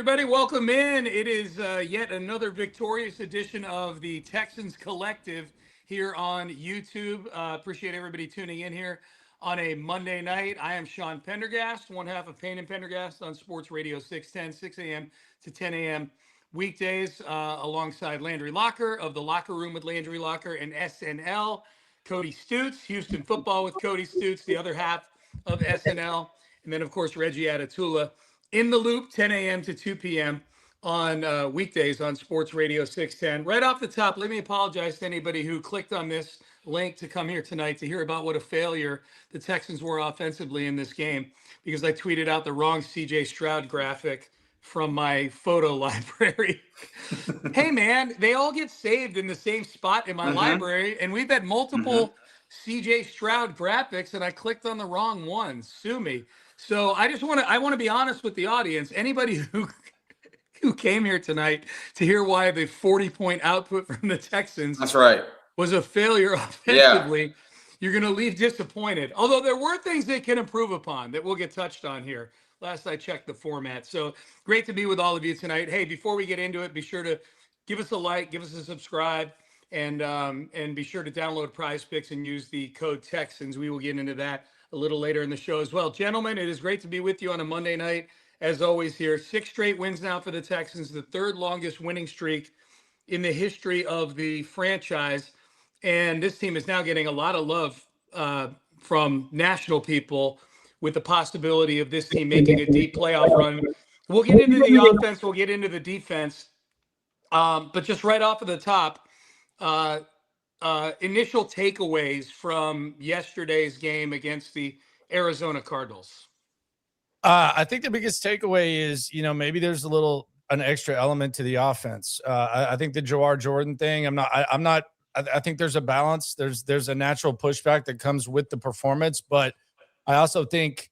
everybody. Welcome in. It is yet another victorious edition of the Texans Collective here on YouTube. Appreciate everybody tuning in here on a Monday night. I am Sean Pendergast, one half of Payne and Pendergast on Sports Radio 610, 6 a.m. to 10 a.m. weekdays, alongside Landry Locker of The Locker Room with Landry Locker and SNL. Cody Stutes, Houston Football with Cody Stutes, the other half of SNL. And then, of course, Reggie Atatula. In the Loop, 10 a.m. to 2 p.m. on weekdays on Sports Radio 610. Right off the top, let me apologize to anybody who clicked on this link to come here tonight to hear about what a failure the Texans were offensively in this game, because I tweeted out the wrong C.J. Stroud graphic from my photo library. Hey, man, they all get saved in the same spot in my library, and we've had multiple C.J. Stroud graphics, and I clicked on the wrong one. Sue me. So I want to be honest with the audience. Anybody who came here tonight to hear why the 40-point output from the Texans was a failure offensively, you're going to leave disappointed. Although there were things they can improve upon that we'll get touched on here. Last I checked the format. So great to be with all of you tonight. Hey, before we get into it, be sure to give us a like, give us a subscribe, and be sure to download PrizePicks and use the code Texans. We will get into that a little later in the show as well. Gentlemen, it is great to be with you on a Monday night. As always here, 6 straight wins now for the Texans, the third longest winning streak in the history of the franchise. And this team is now getting a lot of love from national people with the possibility of this team making a deep playoff run. We'll get into the offense. We'll get into the defense. But just right off of the top, initial takeaways from yesterday's game against the Arizona Cardinals. I think the biggest takeaway is, maybe there's an extra element to the offense. I think the Jawar Jordan thing, I think there's a balance. There's a natural pushback that comes with the performance, but I also think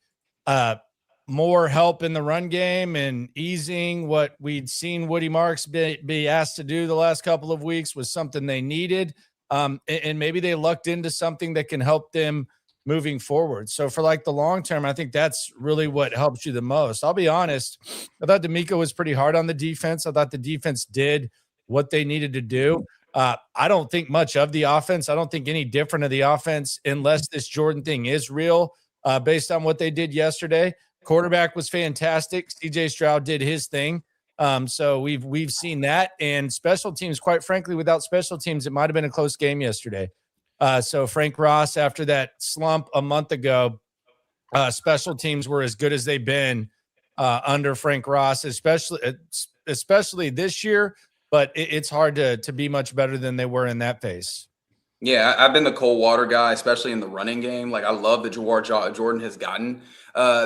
more help in the run game and easing what we'd seen Woody Marks be asked to do the last couple of weeks was something they needed. And maybe they lucked into something that can help them moving forward. So for the long term, I think that's really what helps you the most. I'll be honest. I thought D'Amico was pretty hard on the defense. I thought the defense did what they needed to do. I don't think much of the offense. I don't think any different of the offense unless this Jordan thing is real, based on what they did yesterday. Quarterback was fantastic. CJ Stroud did his thing. So we've seen that, and special teams, quite frankly, without special teams, it might've been a close game yesterday. So Frank Ross, after that slump a month ago, special teams were as good as they've been, under Frank Ross, especially this year, but it's hard to be much better than they were in that phase. Yeah, I've been the cold water guy, especially in the running game. I love that Jawar Jordan has gotten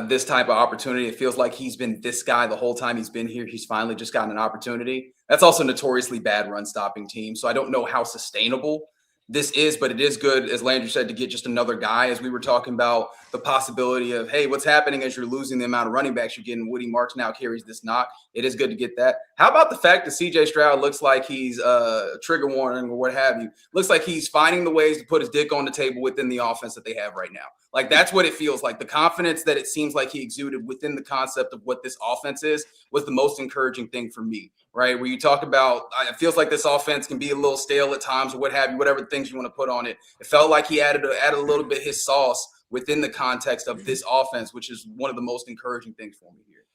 this type of opportunity. It feels like he's been this guy the whole time he's been here. He's finally just gotten an opportunity. That's also a notoriously bad run-stopping team, so I don't know how sustainable this is, but it is good, as Landry said, to get just another guy, as we were talking about the possibility of, hey, what's happening as you're losing the amount of running backs you're getting? Woody Marks now carries this knock. It is good to get that. How about the fact that CJ Stroud looks like he's trigger warning or what have you? Looks like he's finding the ways to put his dick on the table within the offense that they have right now. That's what it feels like. The confidence that it seems like he exuded within the concept of what this offense is was the most encouraging thing for me, right? Where you talk about, it feels like this offense can be a little stale at times or what have you, whatever things you want to put on it. It felt like he added a little bit his sauce within the context of this offense, which is one of the most encouraging things for me here.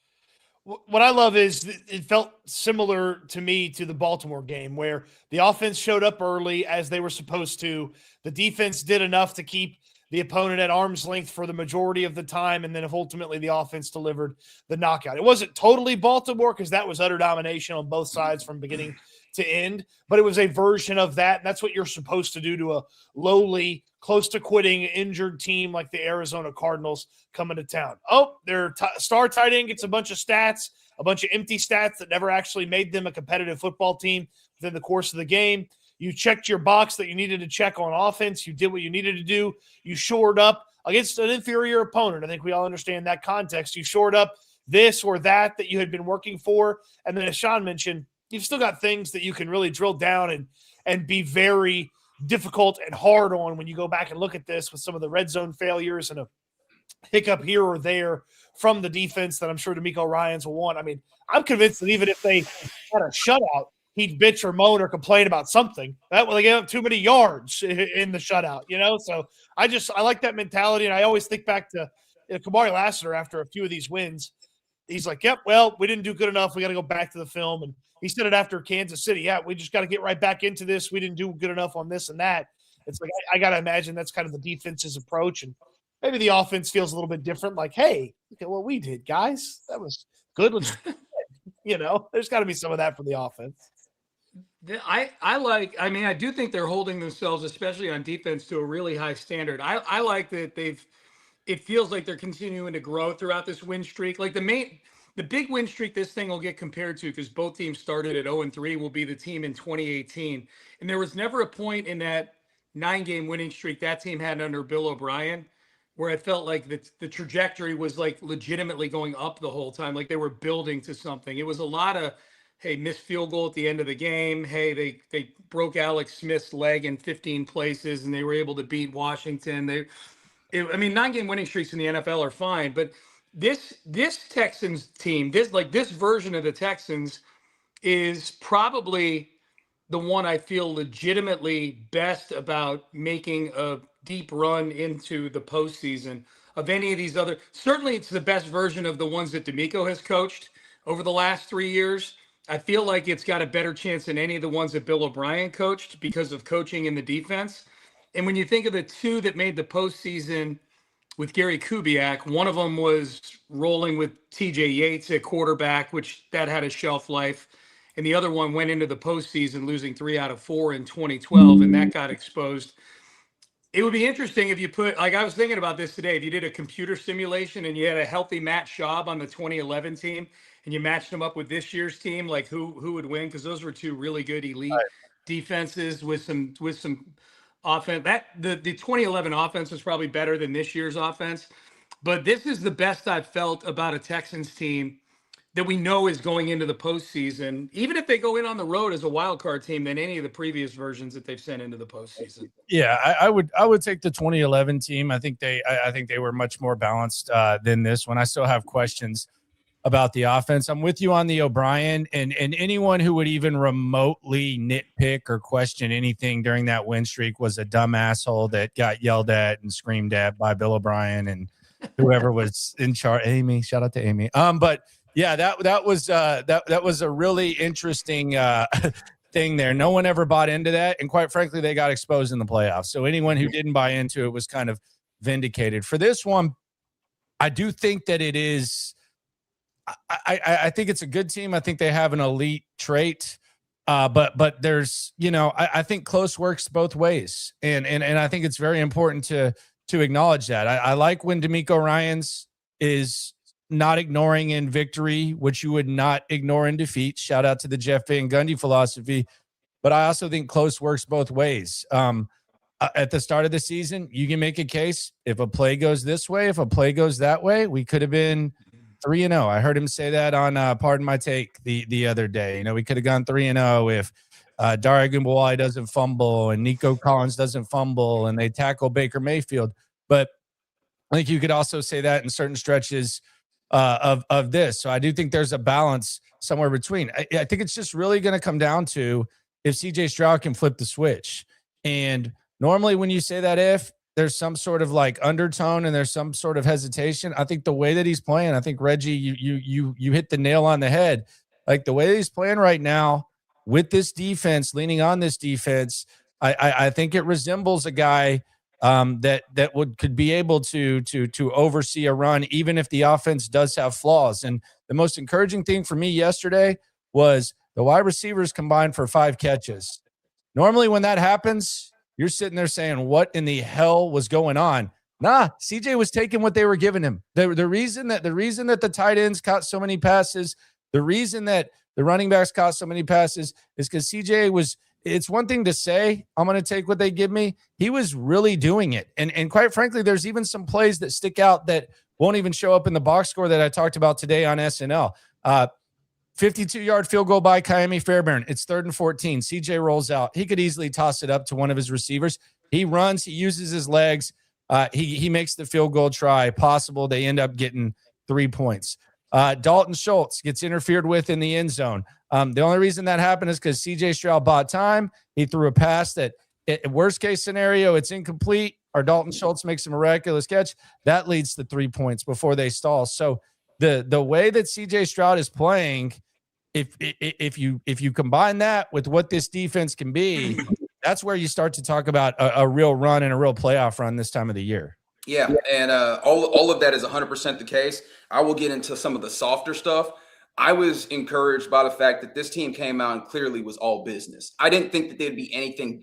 What I love is it felt similar to me to the Baltimore game, where the offense showed up early as they were supposed to. The defense did enough to keep the opponent at arm's length for the majority of the time, and then ultimately the offense delivered the knockout. It wasn't totally Baltimore because that was utter domination on both sides from beginning to end, but it was a version of that. And that's what you're supposed to do to a lowly, close to quitting, injured team like the Arizona Cardinals coming to town. Oh, their star tight end gets a bunch of stats, a bunch of empty stats that never actually made them a competitive football team within the course of the game. You checked your box that you needed to check on offense. You did what you needed to do. You shored up against an inferior opponent. I think we all understand that context. You shored up this or that you had been working for. And then as Sean mentioned, you've still got things that you can really drill down and be very difficult and hard on when you go back and look at this with some of the red zone failures and a hiccup here or there from the defense that I'm sure D'Amico Ryans will want. I mean, I'm convinced that even if they had a shutout, he'd bitch or moan or complain about something. That well, they gave up too many yards in the shutout, So I like that mentality, and I always think back to Kamari Lassiter after a few of these wins. He's like, "Yep, well, we didn't do good enough. We got to go back to the film." And he said it after Kansas City. Yeah, we just got to get right back into this. We didn't do good enough on this and that. It's like I got to imagine that's kind of the defense's approach, and maybe the offense feels a little bit different. Like, hey, look at what we did, guys. That was good. There's got to be some of that from the offense. I do think they're holding themselves, especially on defense, to a really high standard. I like that it feels like they're continuing to grow throughout this win streak. Like the big win streak this thing will get compared to, because both teams started at 0-3, will be the team in 2018. And there was never a point in that 9-game winning streak that team had under Bill O'Brien where I felt like the trajectory was like legitimately going up the whole time. Like they were building to something. It was a lot of, hey, missed field goal at the end of the game. Hey, they broke Alex Smith's leg in 15 places and they were able to beat Washington. 9-game winning streaks in the NFL are fine, but this Texans team, this version of the Texans is probably the one I feel legitimately best about making a deep run into the postseason of any of these other. Certainly it's the best version of the ones that D'Amico has coached over the last 3 years. I feel like it's got a better chance than any of the ones that Bill O'Brien coached because of coaching in the defense. And when you think of the two that made the postseason with Gary Kubiak, one of them was rolling with TJ Yates at quarterback, which that had a shelf life. And the other one went into the postseason losing 3 out of 4 in 2012, and that got exposed. It would be interesting if you put, like I was thinking about this today, if you did a computer simulation and you had a healthy Matt Schaub on the 2011 team and you matched them up with this year's team, like who would win? Because those were two really good elite defenses with some offense. The 2011 offense was probably better than this year's offense. But this is the best I've felt about a Texans team that we know is going into the postseason, even if they go in on the road as a wild card team, than any of the previous versions that they've sent into the postseason. Yeah, I would take the 2011 team. I think they were much more balanced than this one. I still have questions about the offense. I'm with you on the O'Brien, and anyone who would even remotely nitpick or question anything during that win streak was a dumb asshole that got yelled at and screamed at by Bill O'Brien and whoever was in charge. Amy, shout out to Amy. But yeah, that was a really interesting thing there. No one ever bought into that, and quite frankly, they got exposed in the playoffs. So anyone who didn't buy into it was kind of vindicated. For this one, I do think that it is. I think it's a good team. I think they have an elite trait, but there's, I think close works both ways, and I think it's very important to acknowledge that. I like when D'Amico Ryans is not ignoring in victory, which you would not ignore in defeat. Shout out to the Jeff Van Gundy philosophy. But I also think close works both ways. At the start of the season, you can make a case. If a play goes this way, if a play goes that way, we could have been 3-0. I heard him say that on Pardon My Take the other day. We could have gone 3-0 if Dare Ogunbowale doesn't fumble and Nico Collins doesn't fumble and they tackle Baker Mayfield. But I think you could also say that in certain stretches of this. So I do think there's a balance somewhere between. I think it's just really going to come down to if CJ Stroud can flip the switch. And normally when you say that, if there's some sort of like undertone and there's some sort of hesitation, I think the way that he's playing, I think Reggie, you hit the nail on the head. Like the way that he's playing right now with this defense, leaning on this defense, I think it resembles a guy that could be able to oversee a run, even if the offense does have flaws. And the most encouraging thing for me yesterday was the wide receivers combined for 5 catches. Normally when that happens, you're sitting there saying, what in the hell was going on? Nah, CJ was taking what they were giving him. The reason that the tight ends caught so many passes, the reason that the running backs caught so many passes is because CJ was. It's one thing to say, I'm going to take what they give me. He was really doing it. And quite frankly, there's even some plays that stick out that won't even show up in the box score that I talked about today on SNL. 52-yard field goal by Kaimi Fairbairn. It's 3rd and 14. CJ rolls out. He could easily toss it up to one of his receivers. He runs. He uses his legs. He makes the field goal try possible. They end up getting 3 points. Dalton Schultz gets interfered with in the end zone. The only reason that happened is because CJ Stroud bought time. He threw a pass that, worst case scenario, it's incomplete, or Dalton Schultz makes a miraculous catch. That leads to 3 points before they stall. So the way that CJ Stroud is playing, if you combine that with what this defense can be, that's where you start to talk about a real run and a real playoff run this time of the year. Yeah, and all of that is 100% the case. I will get into some of the softer stuff. I was encouraged by the fact that this team came out and clearly was all business. I didn't think that they'd be anything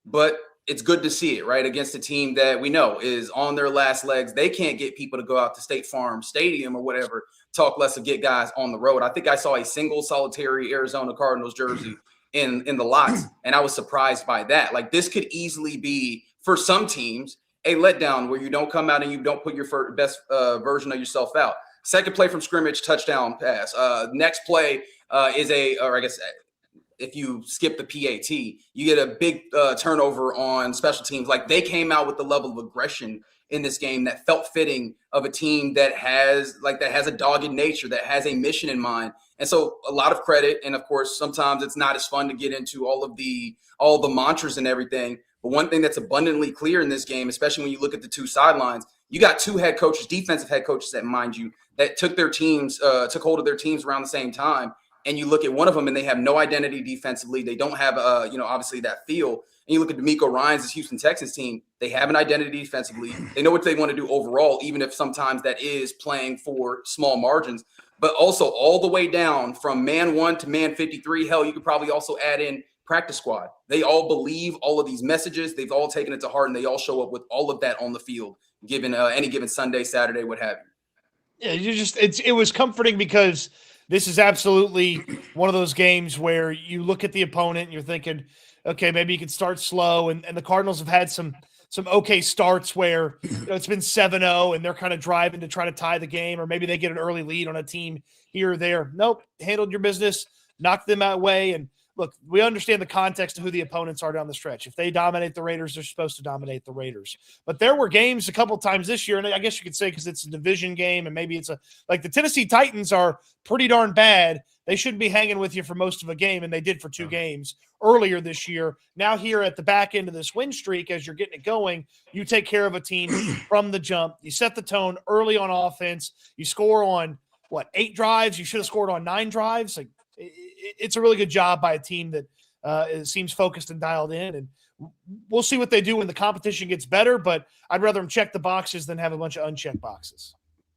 but it's good to see it, right? Against a team that we know is on their last legs. They can't get people to go out to State Farm Stadium or whatever, talk less of get guys on the road. I think I saw a single solitary Arizona Cardinals jersey in the lots, and I was surprised by that. Like, this could easily be, for some teams, a letdown where you don't come out and you don't put your best version of yourself out. Second play from scrimmage, touchdown pass. Next play is if you skip the PAT, you get a big turnover on special teams. Like, they came out with the level of aggression in this game that felt fitting of a team that has a dogged nature, that has a mission in mind. And so a lot of credit. And of course, sometimes it's not as fun to get into all the mantras and everything. But one thing that's abundantly clear in this game, especially when you look at the two sidelines, you got two head coaches, defensive head coaches, that, mind you, that took hold of their teams around the same time. And you look at one of them and they have no identity defensively. They don't have, obviously that feel. And you look at DeMeco Ryans' Houston Texans team, they have an identity defensively. They know what they want to do overall, even if sometimes that is playing for small margins. But also all the way down from man 1 to man 53, hell, you could probably also add in practice squad. They all believe all of these messages. They've all taken it to heart, and they all show up with all of that on the field, given any given Sunday, Saturday, what have you. Yeah, it was comforting because this is absolutely one of those games where you look at the opponent and you're thinking, okay, maybe you can start slow. And the Cardinals have had some okay starts where it's been 7-0 and they're kind of driving to try to tie the game, or maybe they get an early lead on a team here or there. Nope, handled your business, knocked them out way. And look, we understand the context of who the opponents are down the stretch. If they dominate the Raiders, they're supposed to dominate the Raiders. But there were games a couple times this year, and I guess you could say because it's a division game and maybe it's like the Tennessee Titans are pretty darn bad. They shouldn't be hanging with you for most of a game, and they did for 2 games earlier this year. Now here at the back end of this win streak, as you're getting it going, you take care of a team from the jump. You set the tone early on offense. You score on, 8 drives? You should have scored on 9 drives. Like, it's a really good job by a team that seems focused and dialed in. And we'll see what they do when the competition gets better, but I'd rather them check the boxes than have a bunch of unchecked boxes.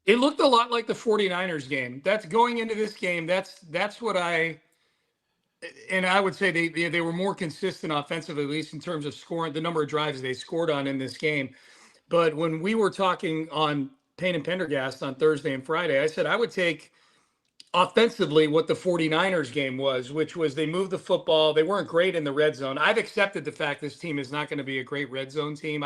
It looked a lot like the 49ers game. That's going into this game. That's what I would say they were more consistent offensively, at least in terms of scoring, the number of drives they scored on in this game. But when we were talking on Payne and Pendergast on Thursday and Friday, I said I would take offensively what the 49ers game was, which was they moved the football. They weren't great in the red zone. I've accepted the fact this team is not going to be a great red zone team.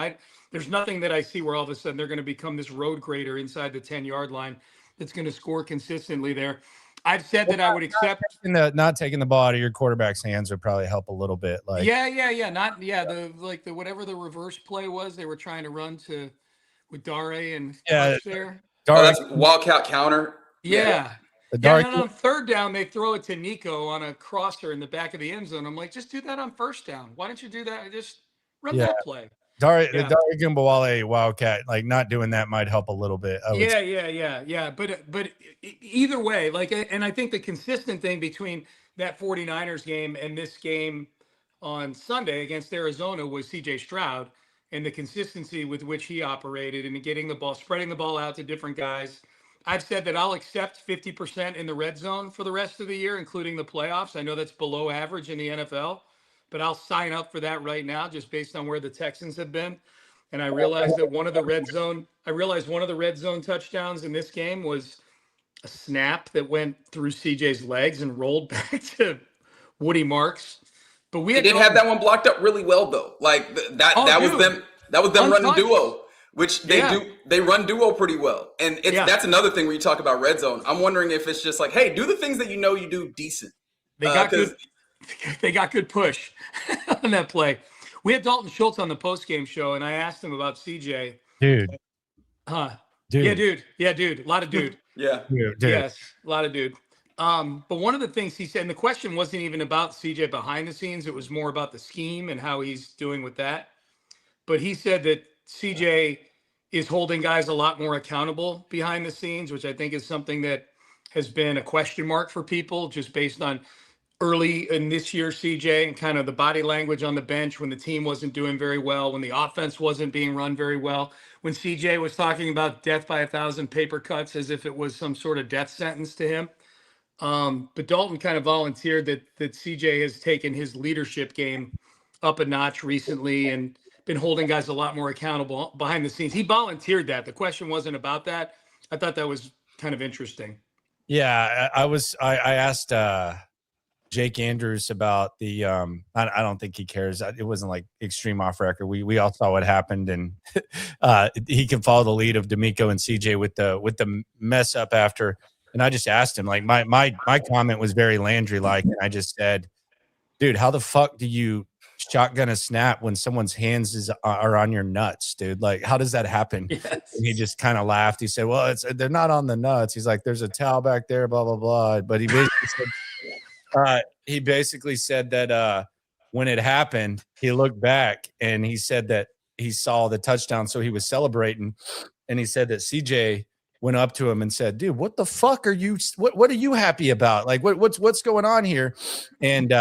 There's nothing that I see where all of a sudden they're going to become this road grader inside the 10-yard line that's going to score consistently there. I've said that I would accept not taking the ball out of your quarterback's hands would probably help a little bit. Like the whatever the reverse play was they were trying to run with Dare and there. That's wildcat counter. Yeah. And then on 3rd down, they throw it to Nico on a crosser in the back of the end zone. I'm like, just do that on 1st down. Why don't you do that? Just run that play. Dare Gumbawale Wildcat, like, not doing that might help a little bit. Yeah. But either way, and I think the consistent thing between that 49ers game and this game on Sunday against Arizona was CJ Stroud and the consistency with which he operated and getting the ball, spreading the ball out to different guys. I've said that I'll accept 50% in the red zone for the rest of the year, including the playoffs. I know that's below average in the NFL, but I'll sign up for that right now just based on where the Texans have been. And I realized that one of the red zone touchdowns in this game was a snap that went through CJ's legs and rolled back to Woody Marks. But we did have that one blocked up really well though. Like that was them running duo, which they do. They run duo pretty well. And that's another thing where you talk about red zone. I'm wondering if it's just like, hey, do the things that you do decent. They got good. They got good push on that play. We had Dalton Schultz on the post-game show, and I asked him about CJ. dude. Huh. Dude. Yeah, dude. Yeah, dude. A lot of dude. Yeah. Dude. Yes, a lot of dude. But one of the things he said, and the question wasn't even about CJ behind the scenes, it was more about the scheme and how he's doing with that. But he said that CJ is holding guys a lot more accountable behind the scenes, which I think is something that has been a question mark for people just based on early in this year, CJ, and kind of the body language on the bench when the team wasn't doing very well, when the offense wasn't being run very well, when CJ was talking about death by 1,000 paper cuts as if it was some sort of death sentence to him. But Dalton kind of volunteered that CJ has taken his leadership game up a notch recently and been holding guys a lot more accountable behind the scenes. He volunteered that. The question wasn't about that. I thought that was kind of interesting. Yeah, I asked Jake Andrews about the I don't think he cares. It wasn't like extreme off record. We all saw what happened, and he can follow the lead of D'Amico and CJ with the mess up after. And I just asked him, like, my comment was very Landry like, and I just said, dude, how the fuck do you shotgun a snap when someone's hands are on your nuts, dude? Like, how does that happen? Yes. And he just kind of laughed. He said, well, they're not on the nuts. He's like, there's a towel back there, blah blah blah. But he basically said that when it happened, he looked back and he said that he saw the touchdown, so he was celebrating, and he said that CJ went up to him and said, dude, what the fuck are you, what are you happy about? Like, what's going on here? And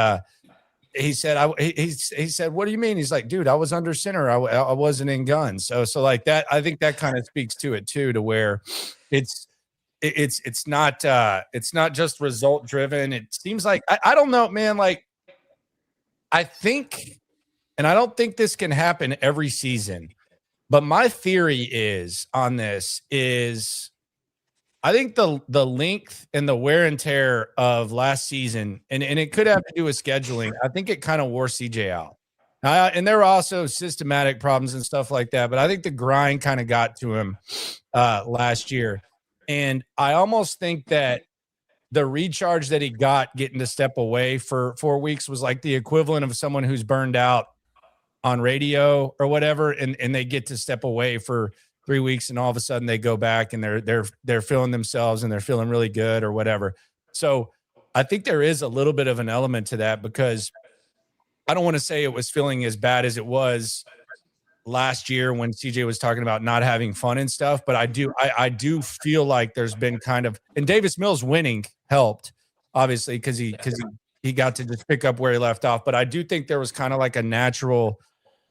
he said, he said, what do you mean? He's like, dude, I was under center. I wasn't in guns. So like that, I think that kind of speaks to it too, to where it's not just result driven. It seems like, I don't know, man. Like, I think, and I don't think this can happen every season, but my theory is on this is I think the length and the wear and tear of last season, and it could have to do with scheduling. I think it kind of wore CJ out. And there were also systematic problems and stuff like that, but I think the grind kind of got to him last year. And I almost think that the recharge that he got getting to step away for 4 weeks was like the equivalent of someone who's burned out on radio or whatever, and they get to step away for 3 weeks, and all of a sudden they go back and they're feeling themselves and they're feeling really good or whatever. So I think there is a little bit of an element to that, because I don't want to say it was feeling as bad as it was last year when CJ was talking about not having fun and stuff, but I do feel like there's been kind of, and Davis Mills winning helped obviously because he got to just pick up where he left off, but I do think there was kind of like a natural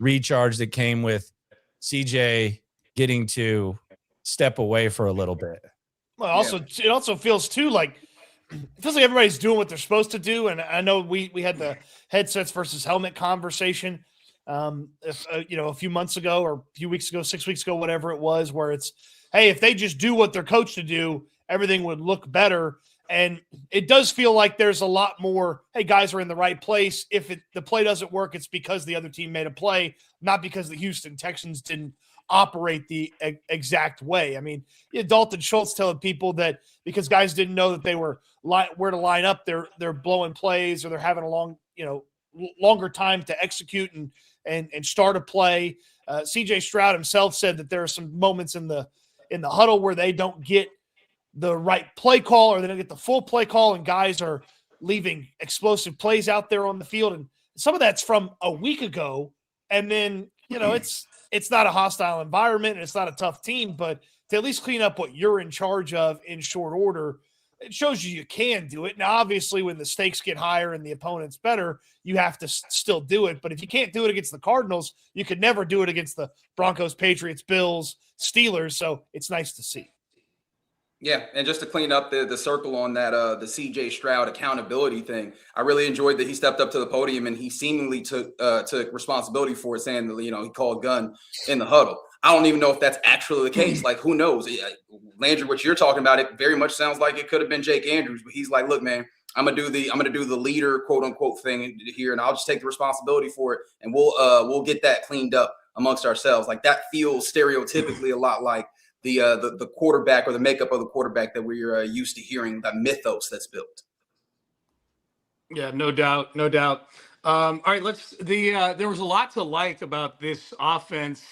recharge that came with CJ getting to step away for a little bit. Well, also it also feels too like it feels like everybody's doing what they're supposed to do, and I know we had the headsets versus helmet conversation a few months ago or a few weeks ago, 6 weeks ago, whatever it was, where it's, hey, if they just do what they're coached to do, everything would look better. And it does feel like there's a lot more, hey, guys are in the right place. If the play doesn't work, it's because the other team made a play, not because the Houston Texans didn't operate the exact way. I mean, Dalton Schultz telling people that because guys didn't know that they were where to line up, they're blowing plays, or they're having a longer time to execute and start a play. CJ Stroud himself said that there are some moments in the huddle where they don't get the right play call, or they don't get the full play call, and guys are leaving explosive plays out there on the field. And some of that's from a week ago. And then, it's not a hostile environment and it's not a tough team, but to at least clean up what you're in charge of in short order, it shows you can do it. Now, obviously, when the stakes get higher and the opponent's better, you have to still do it. But if you can't do it against the Cardinals, you could never do it against the Broncos, Patriots, Bills, Steelers. So it's nice to see. Yeah, and just to clean up the circle on that the CJ Stroud accountability thing, I really enjoyed that he stepped up to the podium and he seemingly took responsibility for it, saying that, he called gun in the huddle. I don't even know if that's actually the case. Like, who knows? Landry, what you're talking about, it very much sounds like it could have been Jake Andrews, but he's like, look, man, I'm gonna do the leader, quote unquote, thing here, and I'll just take the responsibility for it, and we'll get that cleaned up amongst ourselves. Like, that feels stereotypically a lot like the quarterback, or the makeup of the quarterback that we're used to hearing, that mythos that's built. Yeah, no doubt. All right, there was a lot to like about this offense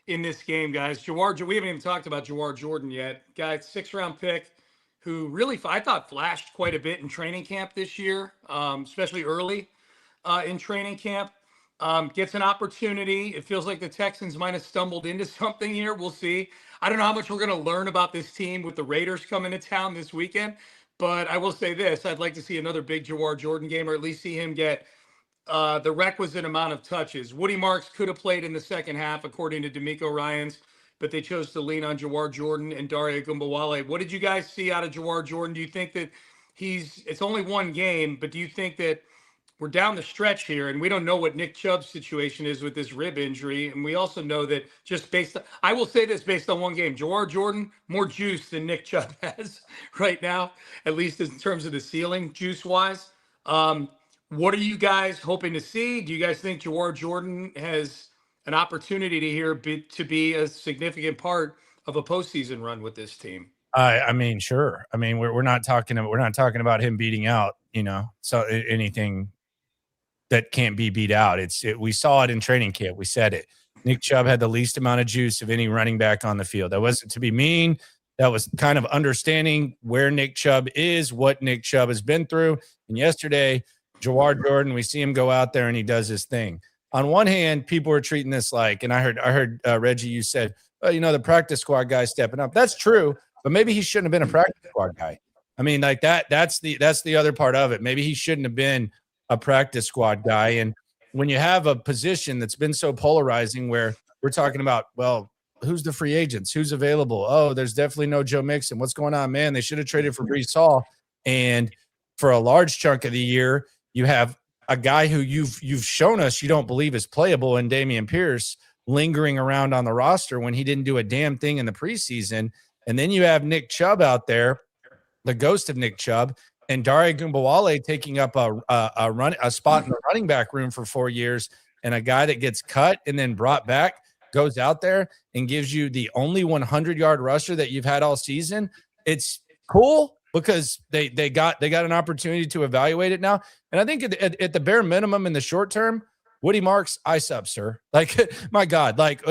in this game, guys. We haven't even talked about Jawar Jordan yet. Guy, 6th-round pick who really, I thought, flashed quite a bit in training camp this year, especially early in training camp. Gets an opportunity. It feels like the Texans might have stumbled into something here. We'll see. I don't know how much we're going to learn about this team with the Raiders coming to town this weekend, but I will say this. I'd like to see another big Jawar Jordan game, or at least see him get the requisite amount of touches. Woody Marks could have played in the second half, according to D'Amico Ryans, but they chose to lean on Jawar Jordan and Dare Ogunbowale. What did you guys see out of Jawar Jordan? Do you think that it's only one game, but do you think that we're down the stretch here, and we don't know what Nick Chubb's situation is with this rib injury, and we also know that just I will say this based on one game, Jawar Jordan, more juice than Nick Chubb has right now, at least in terms of the ceiling, juice-wise. What are you guys hoping to see? Do you guys think Jawar Jordan has an opportunity to be a significant part of a postseason run with this team? I mean, sure. I mean, we're not talking about him beating out, so anything that can't be beat out. We saw it in training camp. We said it. Nick Chubb had the least amount of juice of any running back on the field. That wasn't to be mean. That was kind of understanding where Nick Chubb is, what Nick Chubb has been through. And yesterday, Jawar Jordan, we see him go out there and he does his thing. On one hand, people are treating this like, and I heard Reggie, you said, well, the practice squad guy stepping up. That's true, but maybe he shouldn't have been a practice squad guy. I mean, like that's the other part of it. Maybe he shouldn't have been a practice squad guy. And when you have a position that's been so polarizing where we're talking about, well, who's the free agents? Who's available? Oh, there's definitely no Joe Mixon. What's going on, man? They should have traded for Breece Hall. And for a large chunk of the year, you have a guy who you've shown us you don't believe is playable in Dameon Pierce lingering around on the roster when he didn't do a damn thing in the preseason. And then you have Nick Chubb out there, the ghost of Nick Chubb, and Dare Ogunbowale taking up a spot in the running back room for 4 years, and a guy that gets cut and then brought back goes out there and gives you the only 100-yard rusher that you've had all season. It's cool because they got an opportunity to evaluate it now. And I think at the bare minimum in the short term, Woody Marks, ice up, sir. Like, my God, like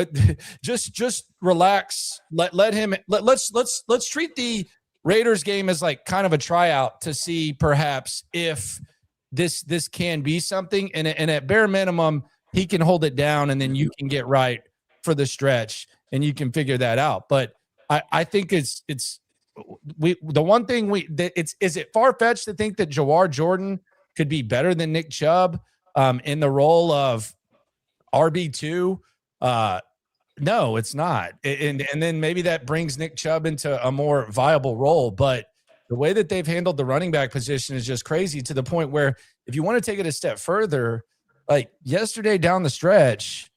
just relax. Let's treat the Raiders game as like kind of a tryout to see perhaps if this can be something. And at bare minimum, he can hold it down and then you can get right for the stretch and you can figure that out. But I think is it far-fetched to think that Jawar Jordan could be better than Nick Chubb in the role of RB2? No, it's not. And then maybe that brings Nick Chubb into a more viable role. But the way that they've handled the running back position is just crazy, to the point where if you want to take it a step further, like yesterday down the stretch,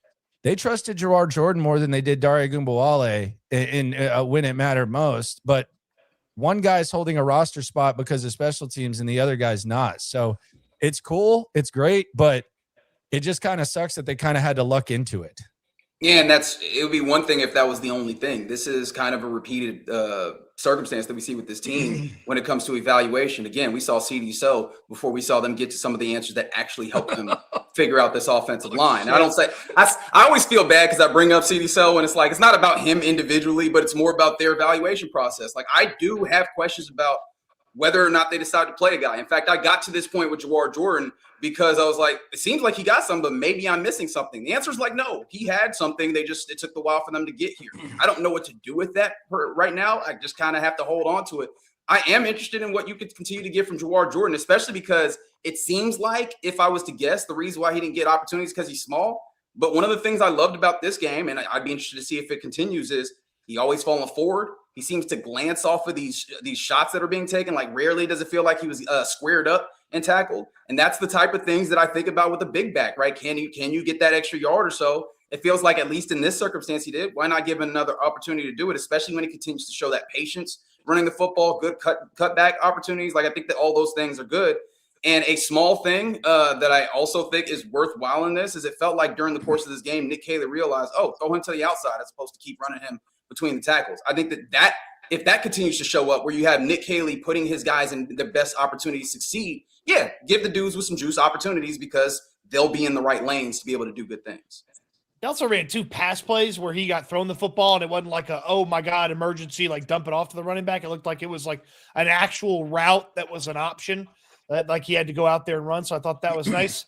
they trusted Jawar Jordan more than they did Dare Ogunbowale in when it mattered most. But one guy's holding a roster spot because of special teams and the other guy's not. So it's cool. It's great. But it just kind of sucks that they kind of had to luck into it. Yeah, and it would be one thing if that was the only thing. This is kind of a repeated circumstance that we see with this team when it comes to evaluation. Again, we saw CD So before we saw them get to some of the answers that actually helped them figure out this offensive line. And I always feel bad because I bring up CD So, and it's like, it's not about him individually, but it's more about their evaluation process. Like, I do have questions about whether or not they decide to play a guy. In fact, I got to this point with Jawar Jordan because I was like, it seems like he got something, but maybe I'm missing something. The answer is like, no, he had something. It took a while for them to get here. I don't know what to do with that right now. I just kind of have to hold on to it. I am interested in what you could continue to get from Jawar Jordan, especially because it seems like, if I was to guess, the reason why he didn't get opportunities because he's small. But one of the things I loved about this game, and I'd be interested to see if it continues, is he always falling forward. He seems to glance off of these shots that are being taken. Like, rarely does it feel like he was squared up and tackled. And that's the type of things that I think about with a big back, right? Can you get that extra yard or so? It feels like, at least in this circumstance, he did. Why not give him another opportunity to do it, especially when he continues to show that patience, running the football, good cutback opportunities. Like, I think that all those things are good. And a small thing that I also think is worthwhile in this is it felt like during the course of this game, Nick Caley realized, throw him to the outside as opposed to keep running him between the tackles. I think that if that continues to show up, where you have Nick Caley putting his guys in the best opportunity to succeed, yeah, give the dudes with some juice opportunities because they'll be in the right lanes to be able to do good things. He also ran 2 pass plays where he got thrown the football, and it wasn't like a, oh my God, emergency, like dump it off to the running back. It looked like it was like an actual route that was an option, like he had to go out there and run. So I thought that was nice.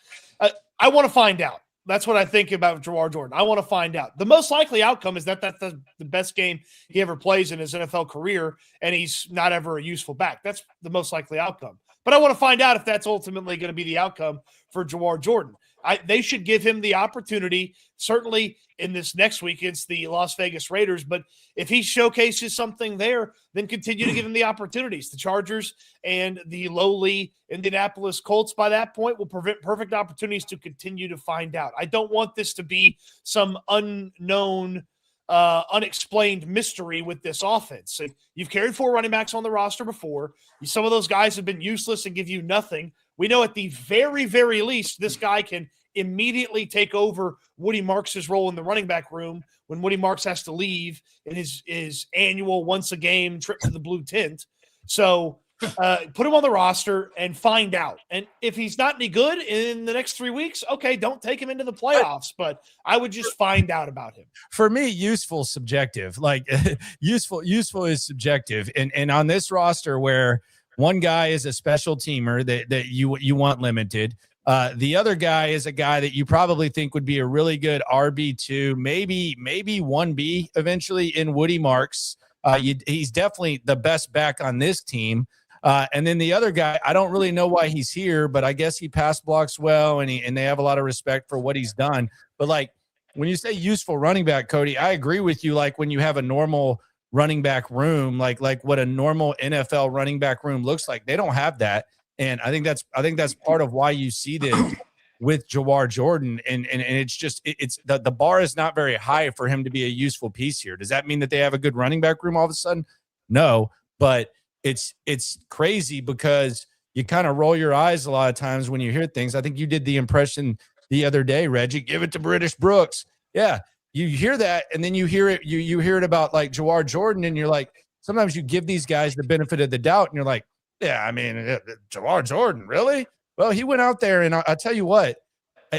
I want to find out. That's what I think about Jawar Jordan. I want to find out. The most likely outcome is that that's the best game he ever plays in his NFL career, and he's not ever a useful back. That's the most likely outcome. But I want to find out if that's ultimately going to be the outcome for Jawar Jordan. They should give him the opportunity, certainly in this next week against the Las Vegas Raiders. But if he showcases something there, then continue to give him the opportunities. The Chargers and the lowly Indianapolis Colts by that point will prevent perfect opportunities to continue to find out. I don't want this to be some unknown, unexplained mystery with this offense. So you've carried 4 running backs on the roster before. Some of those guys have been useless and give you nothing. We know at the very, very least, this guy can immediately take over Woody Marks' role in the running back room when Woody Marks has to leave in his annual once-a-game trip to the blue tent. So put him on the roster and find out. And if he's not any good in the next 3 weeks, okay, don't take him into the playoffs. But I would just find out about him. For me, useful, subjective. Like useful is subjective. And on this roster where one guy is a special teamer that you want limited. The other guy is a guy that you probably think would be a really good RB2, maybe 1B eventually in Woody Marks. He's definitely the best back on this team. And then the other guy, I don't really know why he's here, but I guess he pass blocks well, and they have a lot of respect for what he's done. But like when you say useful running back, Cody, I agree with you. Like when you have a normal running back room, like what a normal NFL running back room looks like, they don't have that. And I think that's part of why you see this with Jawar Jordan. And it's just, it's the bar is not very high for him to be a useful piece here. Does that mean that they have a good running back room all of a sudden? No, but it's crazy because you kind of roll your eyes a lot of times when you hear things. I think you did the impression the other day, Reggie, give it to British Brooks. Yeah. You hear that, and then you hear it. You hear it about like Jawar Jordan, and you're like, sometimes you give these guys the benefit of the doubt, and you're like, yeah, I mean, Jawar Jordan, really? Well, he went out there, and I'll tell you what,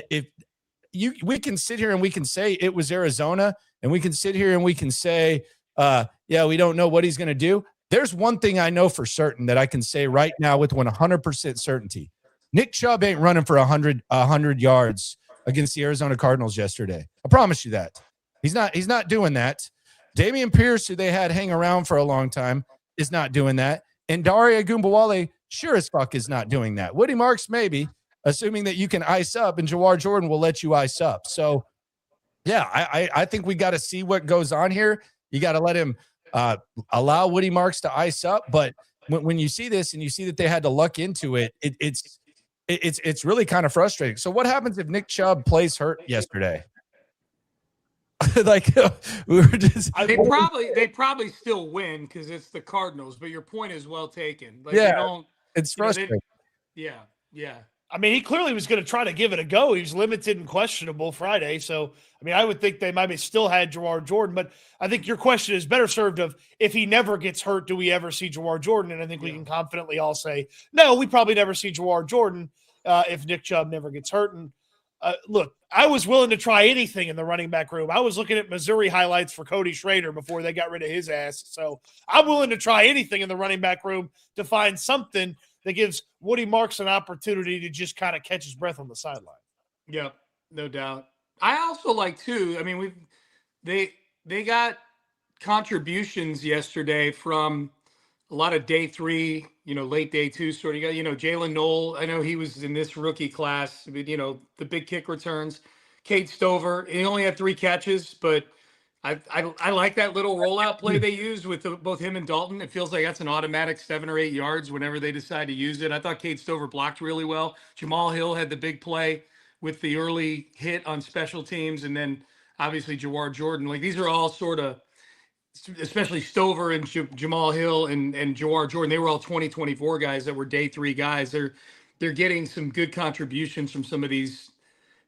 we can sit here and we can say it was Arizona, and we can sit here and we can say, yeah, we don't know what he's going to do. There's one thing I know for certain that I can say right now with 100% certainty: Nick Chubb ain't running for 100 yards against the Arizona Cardinals yesterday. I promise you that. He's not doing that. Dameon Pierce, who they had hang around for a long time, is not doing that. And Dare Ogunbowale sure as fuck is not doing that. Woody Marks maybe, assuming that you can ice up, and Jawar Jordan will let you ice up. So, yeah, I think we got to see what goes on here. You got to let him allow Woody Marks to ice up. But when you see this and you see that they had to luck into it, it's really kind of frustrating. So what happens if Nick Chubb plays hurt yesterday? Like we were just they probably still win because it's the Cardinals, but your point is well taken. Like, yeah, it's frustrating. Yeah. I mean, he clearly was going to try to give it a go. He was limited and questionable Friday. So, I mean, I would think they might have still had Jawar Jordan, but I think your question is better served of if he never gets hurt, do we ever see Jawar Jordan? And I think we can confidently all say, no, we probably never see Jawar Jordan if Nick Chubb never gets hurt. And look, I was willing to try anything in the running back room. I was looking at Missouri highlights for Cody Schrader before they got rid of his ass. So I'm willing to try anything in the running back room to find something that gives Woody Marks an opportunity to just kind of catch his breath on the sideline. Yep, no doubt. I also like too. I mean, they got contributions yesterday from a lot of day 3, late day 2 sort of. You got, Jalen Knoll. I know he was in this rookie class. But, the big kick returns. Cade Stover. He only had 3 catches, but I like that little rollout play they used with both him and Dalton. It feels like that's an automatic 7 or 8 yards whenever they decide to use it. I thought Cade Stover blocked really well. Jamal Hill had the big play with the early hit on special teams, and then obviously Jawar Jordan. Like, these are all sort of, especially Stover and Jamal Hill and Jawar Jordan, they were all 2024 guys that were day 3 guys. They're getting some good contributions from some of these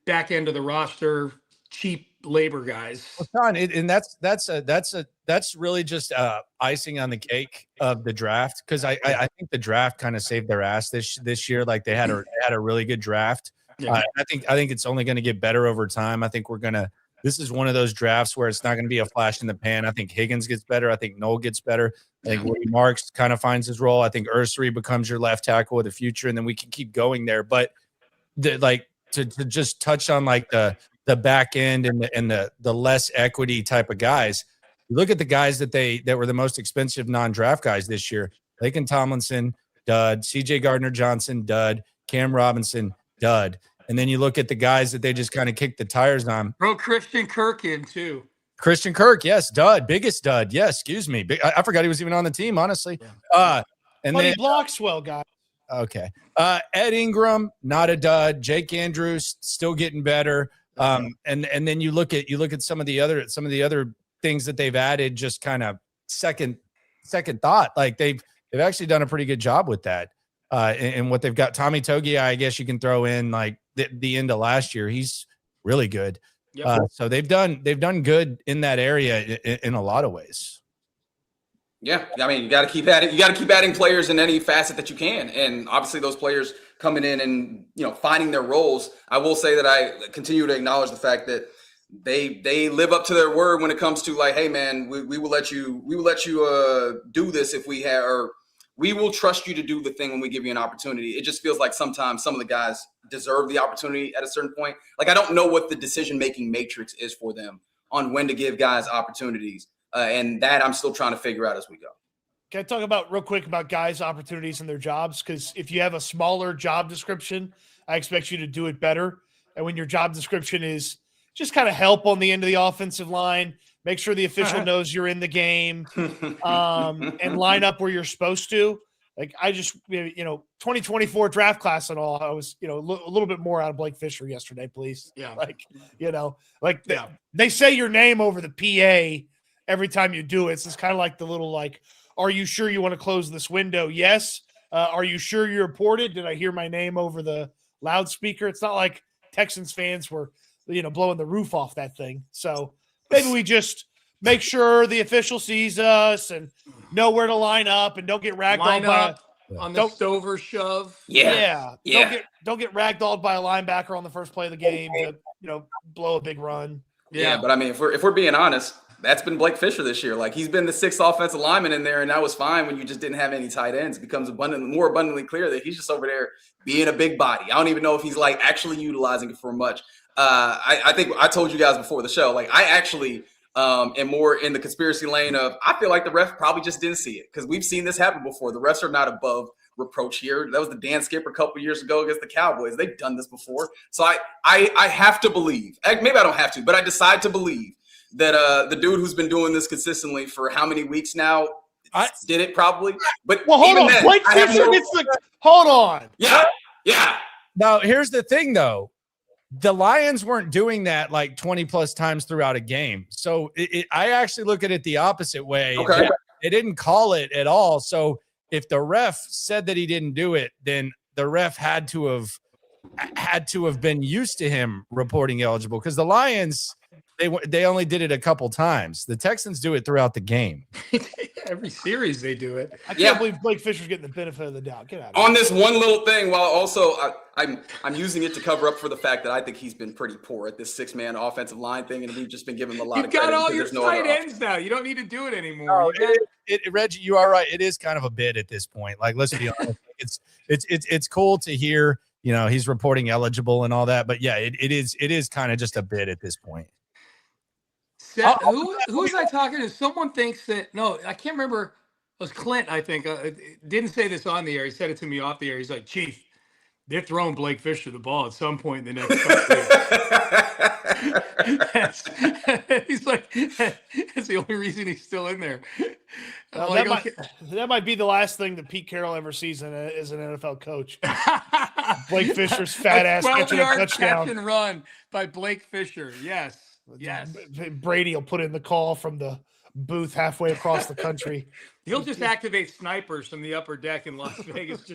back end of the roster cheap labor guys. Well, Sean, and that's really just icing on the cake of the draft, because I think the draft kind of saved their ass this year. Like they had a really good draft. Yeah. I think it's only going to get better over time. I think we're gonna this is one of those drafts where it's not going to be a flash in the pan. I think Higgins gets better. I think Noel gets better. I think Woody Marks kind of finds his role. I think Ursary becomes your left tackle of the future, and then we can keep going there. But to just touch on like the back end and the less equity type of guys. You look at the guys that were the most expensive non-draft guys this year. Laken Tomlinson, dud. CJ Gardner-Johnson, dud. Cam Robinson, dud. And then you look at the guys that they just kind of kicked the tires on. Throw Christian Kirk in too. Christian Kirk, yes, dud. Biggest dud. Yes, excuse me. I forgot he was even on the team, honestly. And then blocks well, guys. Okay. Ed Ingram, not a dud. Jake Andrews, still getting better. And then you look at some of the other things that they've added, just kind of second thought. Like they've actually done a pretty good job with that. And what they've got, Tommy Togiai, I guess you can throw in like the end of last year. He's really good. Yep. So they've done good in that area in a lot of ways. Yeah, I mean, you got to keep adding. You got to keep adding players in any facet that you can, and obviously those players coming in and finding their roles. I will say that I continue to acknowledge the fact that they live up to their word when it comes to like, hey man, we will let you do this if we have, or we will trust you to do the thing when we give you an opportunity. It just feels like sometimes some of the guys deserve the opportunity at a certain point. Like I don't know what the decision-making matrix is for them on when to give guys opportunities. And that I'm still trying to figure out as we go. Can I talk real quick about guys' opportunities in their jobs? Because if you have a smaller job description, I expect you to do it better. And when your job description is just kind of help on the end of the offensive line, make sure the official knows you're in the game, and line up where you're supposed to. Like I just, 2024 draft class and all, I was, a little bit more out of Blake Fisher yesterday, please. Yeah. They say your name over the PA every time you do it. So it's kind of like the little, like, are you sure you want to close this window? Yes. Are you sure you reported? Did I hear my name over the loudspeaker? It's not like Texans fans were, blowing the roof off that thing. So maybe we just make sure the official sees us and know where to line up and don't get ragdolled by on the Stover shove. Yeah. Don't get ragdolled by a linebacker on the first play of the game to, blow a big run. Yeah. But I mean, if we're being honest, that's been Blake Fisher this year. Like he's been the sixth offensive lineman in there, and that was fine when you just didn't have any tight ends. It becomes more abundantly clear that he's just over there being a big body. I don't even know if he's like actually utilizing it for much. I think I told you guys before the show, like I actually am more in the conspiracy lane of I feel like the ref probably just didn't see it because we've seen this happen before. The refs are not above reproach here. That was the Dan Skipper a couple years ago against the Cowboys. They've done this before. So I have to believe, maybe I don't have to, but I decide to believe that the dude who's been doing this consistently for how many weeks now did it probably. But hold on, Blake Fisher gets hold on. Yeah. Now here's the thing though. The Lions weren't doing that like 20 plus times throughout a game. So I actually look at it the opposite way. Okay. They didn't call it at all. So if the ref said that he didn't do it, then the ref had to have been used to him reporting eligible because the Lions, they only did it a couple times. The Texans do it throughout the game. Every series they do it. I can't believe Blake Fisher's getting the benefit of the doubt. Get out of on this one little thing, while also I'm using it to cover up for the fact that I think he's been pretty poor at this 6-man offensive line thing, and we've just been giving him a lot of credit. You've got all your tight ends now. You don't need to do it anymore. No, Reggie, you are right. It is kind of a bit at this point. Like, let's be honest. It's cool to hear, he's reporting eligible and all that, but yeah, it is kind of just a bit at this point. Who was I talking to? Someone thinks that I can't remember. It was Clint, I think. Didn't say this on the air. He said it to me off the air. He's like, Chief, they're throwing Blake Fisher the ball at some point in the next couple days. He's like, that's the only reason he's still in there. That might be the last thing that Pete Carroll ever sees as an NFL coach. Blake Fisher's fat ass catching a touchdown. Catch and run by Blake Fisher. Yes. Brady will put in the call from the booth halfway across the country. He'll just activate snipers from the upper deck in Las Vegas.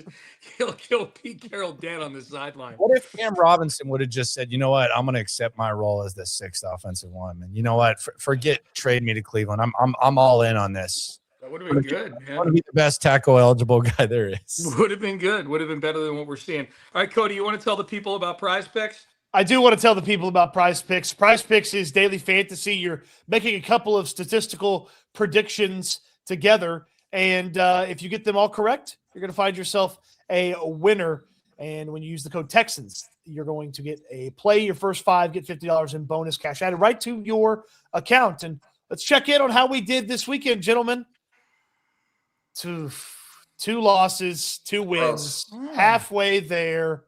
He'll kill Pete Carroll dead on the sideline. What if Cam Robinson would have just said, you know what, I'm going to accept my role as the 6th offensive lineman. You know what, forget trade me to Cleveland. I'm all in on this. That would have been good. I want to be the best tackle eligible guy there is. Would have been good. Would have been better than what we're seeing. All right, Cody, you want to tell the people about PrizePicks? I do want to tell the people about PrizePicks. PrizePicks is daily fantasy. You're making a couple of statistical predictions together, and if you get them all correct, you're going to find yourself a winner. And when you use the code Texans, you're going to get a play your first 5, get $50 in bonus cash added right to your account. And let's check in on how we did this weekend, gentlemen. Two losses, 2 wins, halfway there.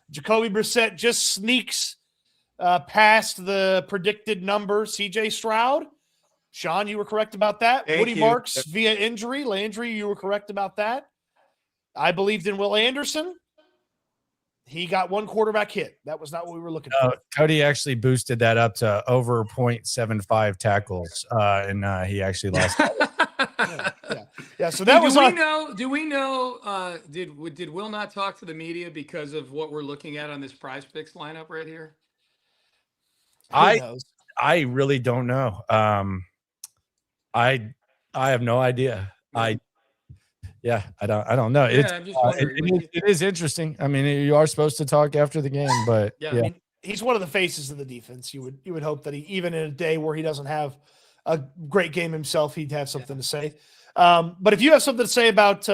Jacoby Brissett just sneaks past the predicted number. CJ Stroud, Sean, you were correct about that. Thank Woody you. Marks via injury. Landry, you were correct about that. I believed in Will Anderson. He got 1 quarterback hit. That was not what we were looking for. Cody actually boosted that up to over 0.75 tackles, and he actually lost. Yeah. So that was. Do we know? Did Will not talk to the media because of what we're looking at on this PrizePicks lineup right here? I really don't know. I have no idea. I don't know. Yeah, I'm just wondering. It is interesting. I mean, you are supposed to talk after the game, but yeah. I mean, he's one of the faces of the defense. You would hope that he, even in a day where he doesn't have a great game himself, he'd have something to say. But if you have something to say about,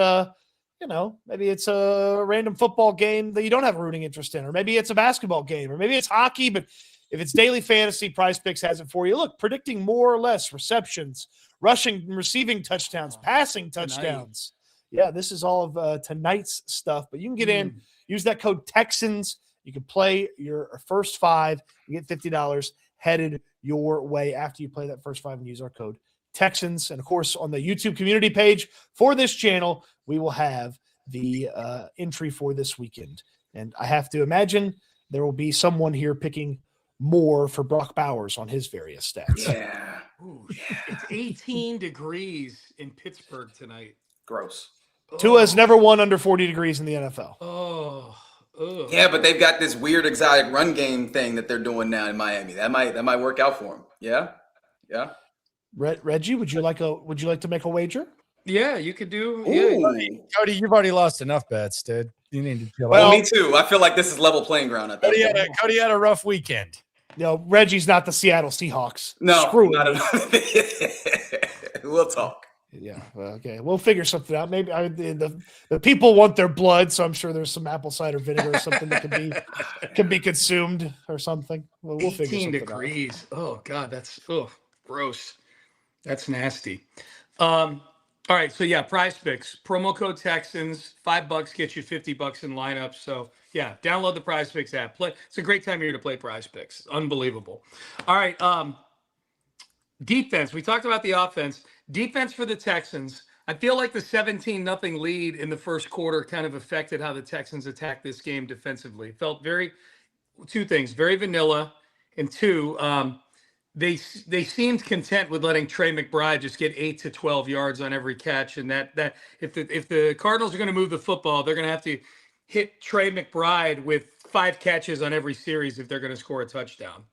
maybe it's a random football game that you don't have a rooting interest in, or maybe it's a basketball game, or maybe it's hockey, but if it's daily fantasy, PrizePicks has it for you. Look, predicting more or less receptions, rushing and receiving touchdowns, passing touchdowns. Yeah, this is all of tonight's stuff. But you can get in, use that code Texans. You can play your first 5 and get $50 headed your way after you play that first 5 and use our code Texans. And, of course, on the YouTube community page for this channel, we will have the entry for this weekend. And I have to imagine there will be someone here picking more for Brock Bowers on his various stats. Yeah. Ooh, it's 18 degrees in Pittsburgh tonight. Gross. Tua's never won under 40 degrees in the NFL. Yeah, but they've got this weird exotic run game thing that they're doing now in Miami. That might work out for them. Yeah. Reggie, would you like to make a wager? Yeah, you could do. Yeah. Cody, you've already lost enough bets, dude. You need to chill Well, out. me too. I feel like this is level playing ground at that point. Cody had a rough weekend. Reggie's not the Seattle Seahawks. No, Screw not it. at all. We'll talk. Yeah. Okay. We'll figure something out. Maybe the people want their blood, so I'm sure there's some apple cider vinegar or something that can be consumed or something. We'll figure something 18 degrees. out. Oh God, that's gross. That's nasty. All right, so yeah, PrizePicks promo code Texans, $5 gets you $50 in lineups. So yeah, download the PrizePicks app. It's a great time of year to play PrizePicks. Unbelievable. All right, defense. We talked about the offense. Defense for the Texans. I feel like the 17-0 lead in the first quarter kind of affected how the Texans attacked this game defensively. It felt two things, very vanilla, and 2, they seemed content with letting Trey McBride just get 8 to 12 yards on every catch, and that if the Cardinals are going to move the football, they're going to have to hit Trey McBride with 5 catches on every series if they're going to score a touchdown.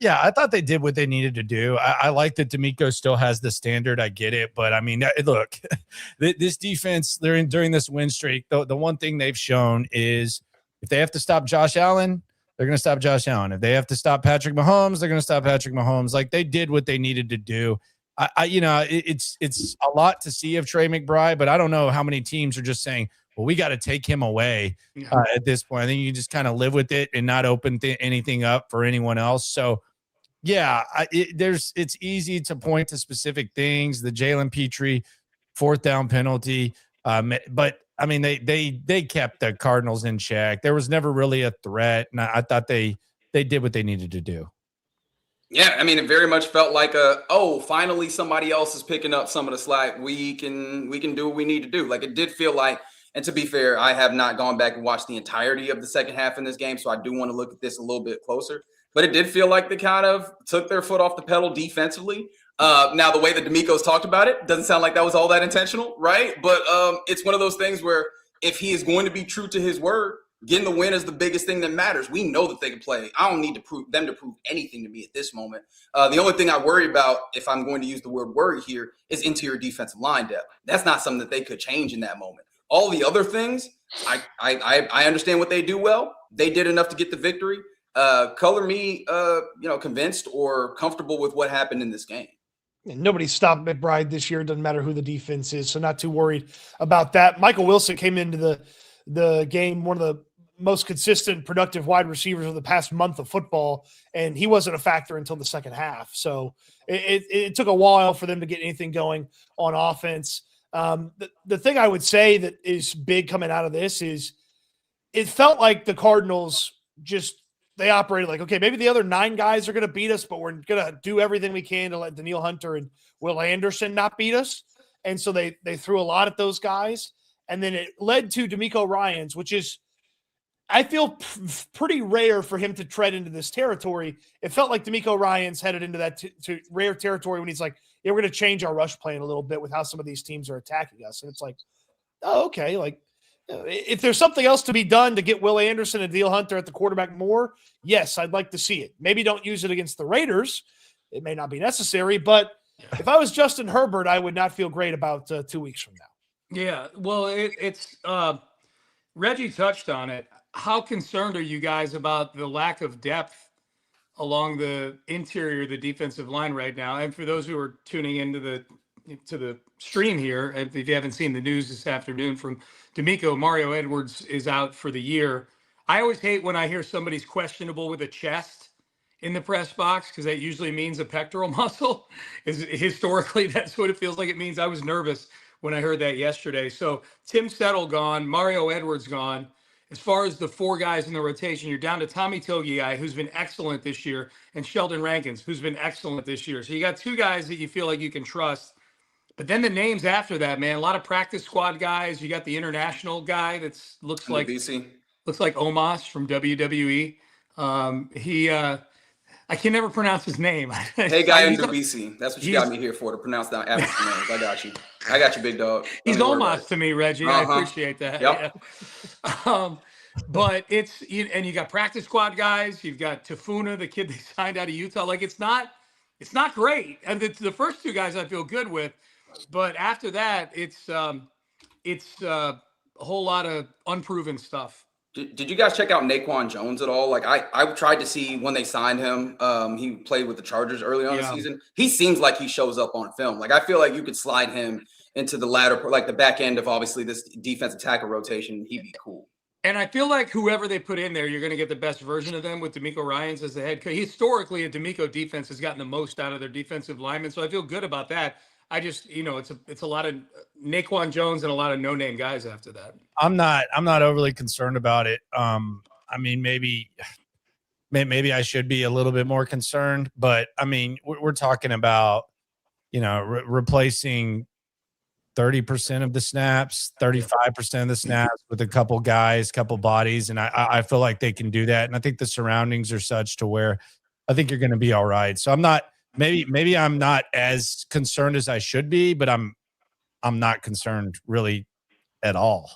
Yeah, I thought they did what they needed to do. I like that D'Amico still has the standard. I get it. But, I mean, look, this defense, during this win streak, the one thing they've shown is if they have to stop Josh Allen, they're going to stop Josh Allen. If they have to stop Patrick Mahomes, they're going to stop Patrick Mahomes. Like, they did what they needed to do. It's a lot to see of Trey McBride, but I don't know how many teams are just saying, well, we got to take him away at this point. I think you can just kind of live with it and not open anything up for anyone else. So, yeah, it's easy to point to specific things. The Jalen Petrie 4th down penalty, but I mean they kept the Cardinals in check. There was never really a threat, and I thought they did what they needed to do. Yeah, I mean, it very much felt like finally somebody else is picking up some of the slack. We can do what we need to do. Like, it did feel like, and to be fair, I have not gone back and watched the entirety of the second half in this game, so I do want to look at this a little bit closer. But it did feel like they kind of took their foot off the pedal defensively. Now, the way that D'Amico's talked about it doesn't sound like that was all that intentional, right? But it's one of those things where if he is going to be true to his word, getting the win is the biggest thing that matters. We know that they can play. I don't need to prove anything to me at this moment. The only thing I worry about, if I'm going to use the word worry here, is interior defensive line depth. That's not something that they could change in that moment. All the other things, I understand what they do well. They did enough to get the victory. Color me, convinced or comfortable with what happened in this game. And nobody stopped McBride this year. It doesn't matter who the defense is, so not too worried about that. Michael Wilson came into the game, one of the most consistent, productive wide receivers of the past month of football, and he wasn't a factor until the second half. So it took a while for them to get anything going on offense. The thing I would say that is big coming out of this is it felt like the Cardinals they operated like, okay, maybe the other 9 guys are going to beat us, but we're going to do everything we can to let Danielle Hunter and Will Anderson not beat us. And so they threw a lot at those guys. And then it led to DeMeco Ryans, which is, I feel pretty rare for him to tread into this territory. It felt like DeMeco Ryans headed into that to rare territory when he's like, yeah, we're going to change our rush plan a little bit with how some of these teams are attacking us. And it's like, oh, okay. Like, if there's something else to be done to get Will Anderson and Danielle Hunter at the quarterback more, yes, I'd like to see it. Maybe don't use it against the Raiders. It may not be necessary, but if I was Justin Herbert, I would not feel great about 2 weeks from now. Yeah, well, it's Reggie touched on it. How concerned are you guys about the lack of depth along the interior of the defensive line right now? And for those who are tuning into the stream here, if you haven't seen the news this afternoon from DeMeco, Mario Edwards is out for the year. I always hate when I hear somebody's questionable with a chest in the press box, because that usually means a pectoral muscle. Historically, that's what it feels like it means. I was nervous when I heard that yesterday. So Tim Settle gone, Mario Edwards gone. As far as the 4 guys in the rotation, you're down to Tommy Togiai, who's been excellent this year, and Sheldon Rankins, who's been excellent this year. So you got 2 guys that you feel like you can trust. But then the names after that, man, a lot of practice squad guys. You got the international guy that looks like Omos from WWE. I can never pronounce his name. Hey, guy in BC. That's what you got me here for, to pronounce down African names. I got you, big dog. He's Omos to me, Reggie. I appreciate that. Yep. Yeah. But and you got practice squad guys. You've got Tafuna, the kid they signed out of Utah. Like, it's not great. And the first 2 guys I feel good with. But after that, it's a whole lot of unproven stuff. Did you guys check out Naquan Jones at all? Like, I tried to see when they signed him. He played with the Chargers early on the season. He seems like he shows up on film. Like, I feel like you could slide him into the the back end of obviously this defensive tackle rotation. He'd be cool. And I feel like whoever they put in there, you're going to get the best version of them with DeMeco Ryans as the head coach. Historically, a DeMeco defense has gotten the most out of their defensive linemen, so I feel good about that. I just, it's a lot of Naquan Jones and a lot of no-name guys after that. I'm not overly concerned about it. I mean, maybe I should be a little bit more concerned, but I mean, we're talking about, replacing 30% of the snaps, 35% of the snaps with a couple guys, couple bodies. And I feel like they can do that. And I think the surroundings are such to where I think you're going to be all right. So maybe I'm not as concerned as I should be, but I'm not concerned really at all.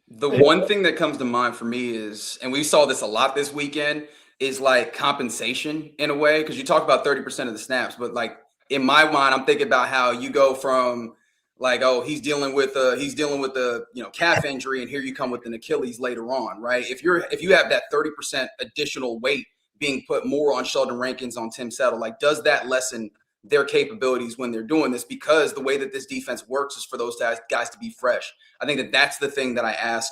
The one thing that comes to mind for me is, and we saw this a lot this weekend, is like compensation in a way. Cause you talk about 30% of the snaps, but like in my mind, I'm thinking about how you go from like, oh, he's dealing with the calf injury, and here you come with an Achilles later on, right? If you have that 30% additional weight being put more on Sheldon Rankins, on Tim Settle, like, does that lessen their capabilities when they're doing this? Because the way that this defense works is for those guys to be fresh. I think that's the thing that I ask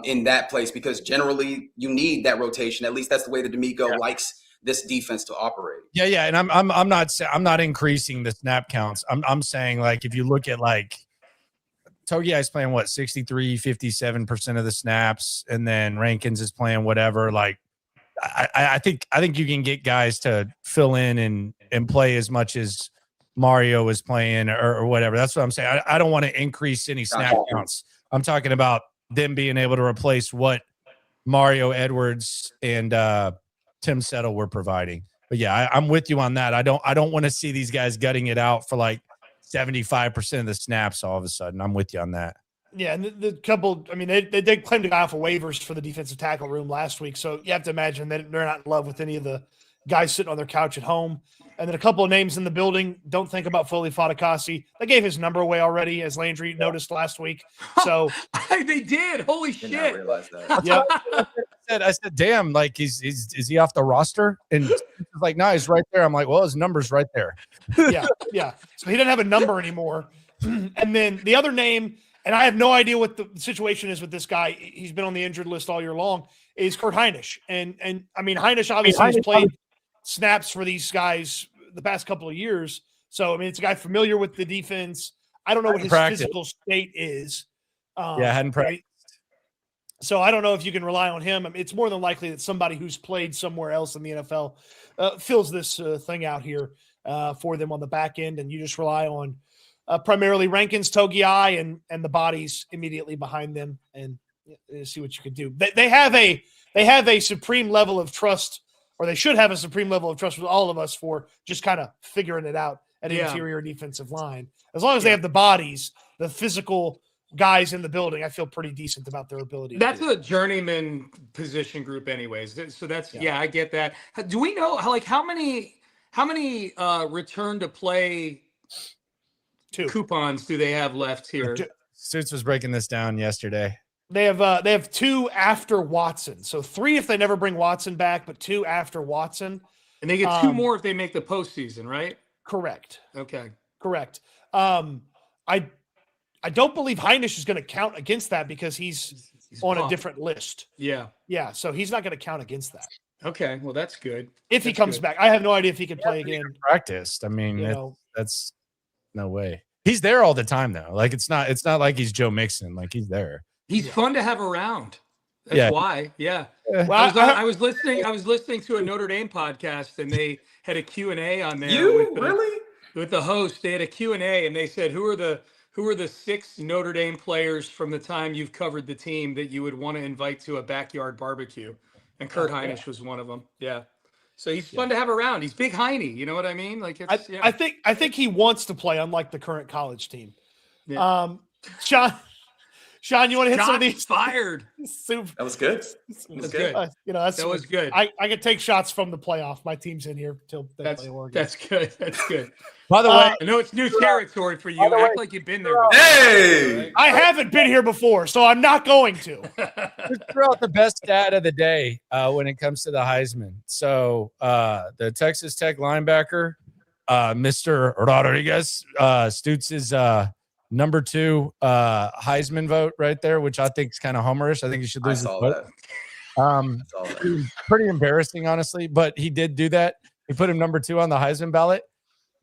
in that place, because generally you need that rotation. At least that's the way that DeMeco likes this defense to operate. Yeah. And I'm not increasing the snap counts. I'm saying, like, if you look at like Togiai is playing 57% of the snaps, and then Rankins is playing whatever. Like, I think you can get guys to fill in and play as much as Mario is playing or whatever. That's what I'm saying. I don't want to increase any snap counts. I'm talking about them being able to replace what Mario Edwards and Tim Settle were providing. But yeah, I'm with you on that. I don't want to see these guys gutting it out for like 75% of the snaps all of a sudden. I'm with you on that. Yeah, and the couple, I mean, they claimed to go off of waivers for the defensive tackle room last week, so you have to imagine that they're not in love with any of the guys sitting on their couch at home. And then a couple of names in the building. Don't think about Foley Fatukasi. They gave his number away already, as Landry noticed last week. So they did. Holy Did not shit. realize that. yeah, I said, damn, like is he off the roster? And he's like, no, he's right there. I'm like, well, his number's right there. yeah. So he doesn't have a number anymore. And then the other name, and I have no idea what the situation is with this guy. He's been on the injured list all year long. Is Kurt Hinish, and I mean Hinish obviously has played snaps for these guys the past couple of years. So I mean, it's a guy familiar with the defense. I don't know what his physical state is. Hadn't practiced. So I don't know if you can rely on him. I mean, it's more than likely that somebody who's played somewhere else in the NFL fills this thing out here for them on the back end, and you just rely on primarily Rankins, Togiai, and the bodies immediately behind them, and see what you can do. They have a supreme level of trust, or they should have a supreme level of trust with all of us for just kind of figuring it out at interior defensive line. As long as they have the bodies, the physical guys in the building, I feel pretty decent about their ability. That's a journeyman position group anyways. So that's, I get that. Do we know how many return to play coupons do they have left here? Suits was breaking this down yesterday. They have 2 after Watson. So 3 if they never bring Watson back, but 2 after Watson. And they get 2 more if they make the postseason, right? Correct. Okay. Correct. I don't believe Hinish is going to count against that because he's on a different list. Yeah. Yeah. So he's not going to count against that. Okay. Well, that's good. If he comes back. I have no idea if he can play again. Practiced. I mean, that's no way. He's there all the time though. Like it's not like he's Joe Mixon. Like he's there. He's fun to have around. That's why. Yeah. Well, I was listening to a Notre Dame podcast, and they had a Q&A on there. With the host. They had a Q&A, and they said, who are the 6 Notre Dame players from the time you've covered the team that you would want to invite to a backyard barbecue? And Kurt Hinish was one of them. Yeah. So he's fun to have around. He's big Heine. You know what I mean? Like it's, I think he wants to play, unlike the current college team. Yeah. Sean, you want to hit some of these? Fired. That was good. That was good. That was good. I can take shots from the playoff. My team's in here till they play Oregon. That's good. That's good. By the way, I know it's new territory for you. Act like you've been there before. Hey! Right? I haven't been here before, so I'm not going to. Let's throw out the best stat of the day when it comes to the Heisman. So the Texas Tech linebacker, Mr. Rodriguez, Stutz is number 2 Heisman vote right there, which I think is kind of homerish. I think he should lose his vote. Pretty embarrassing, honestly, but he did do that. He put him number 2 on the Heisman ballot.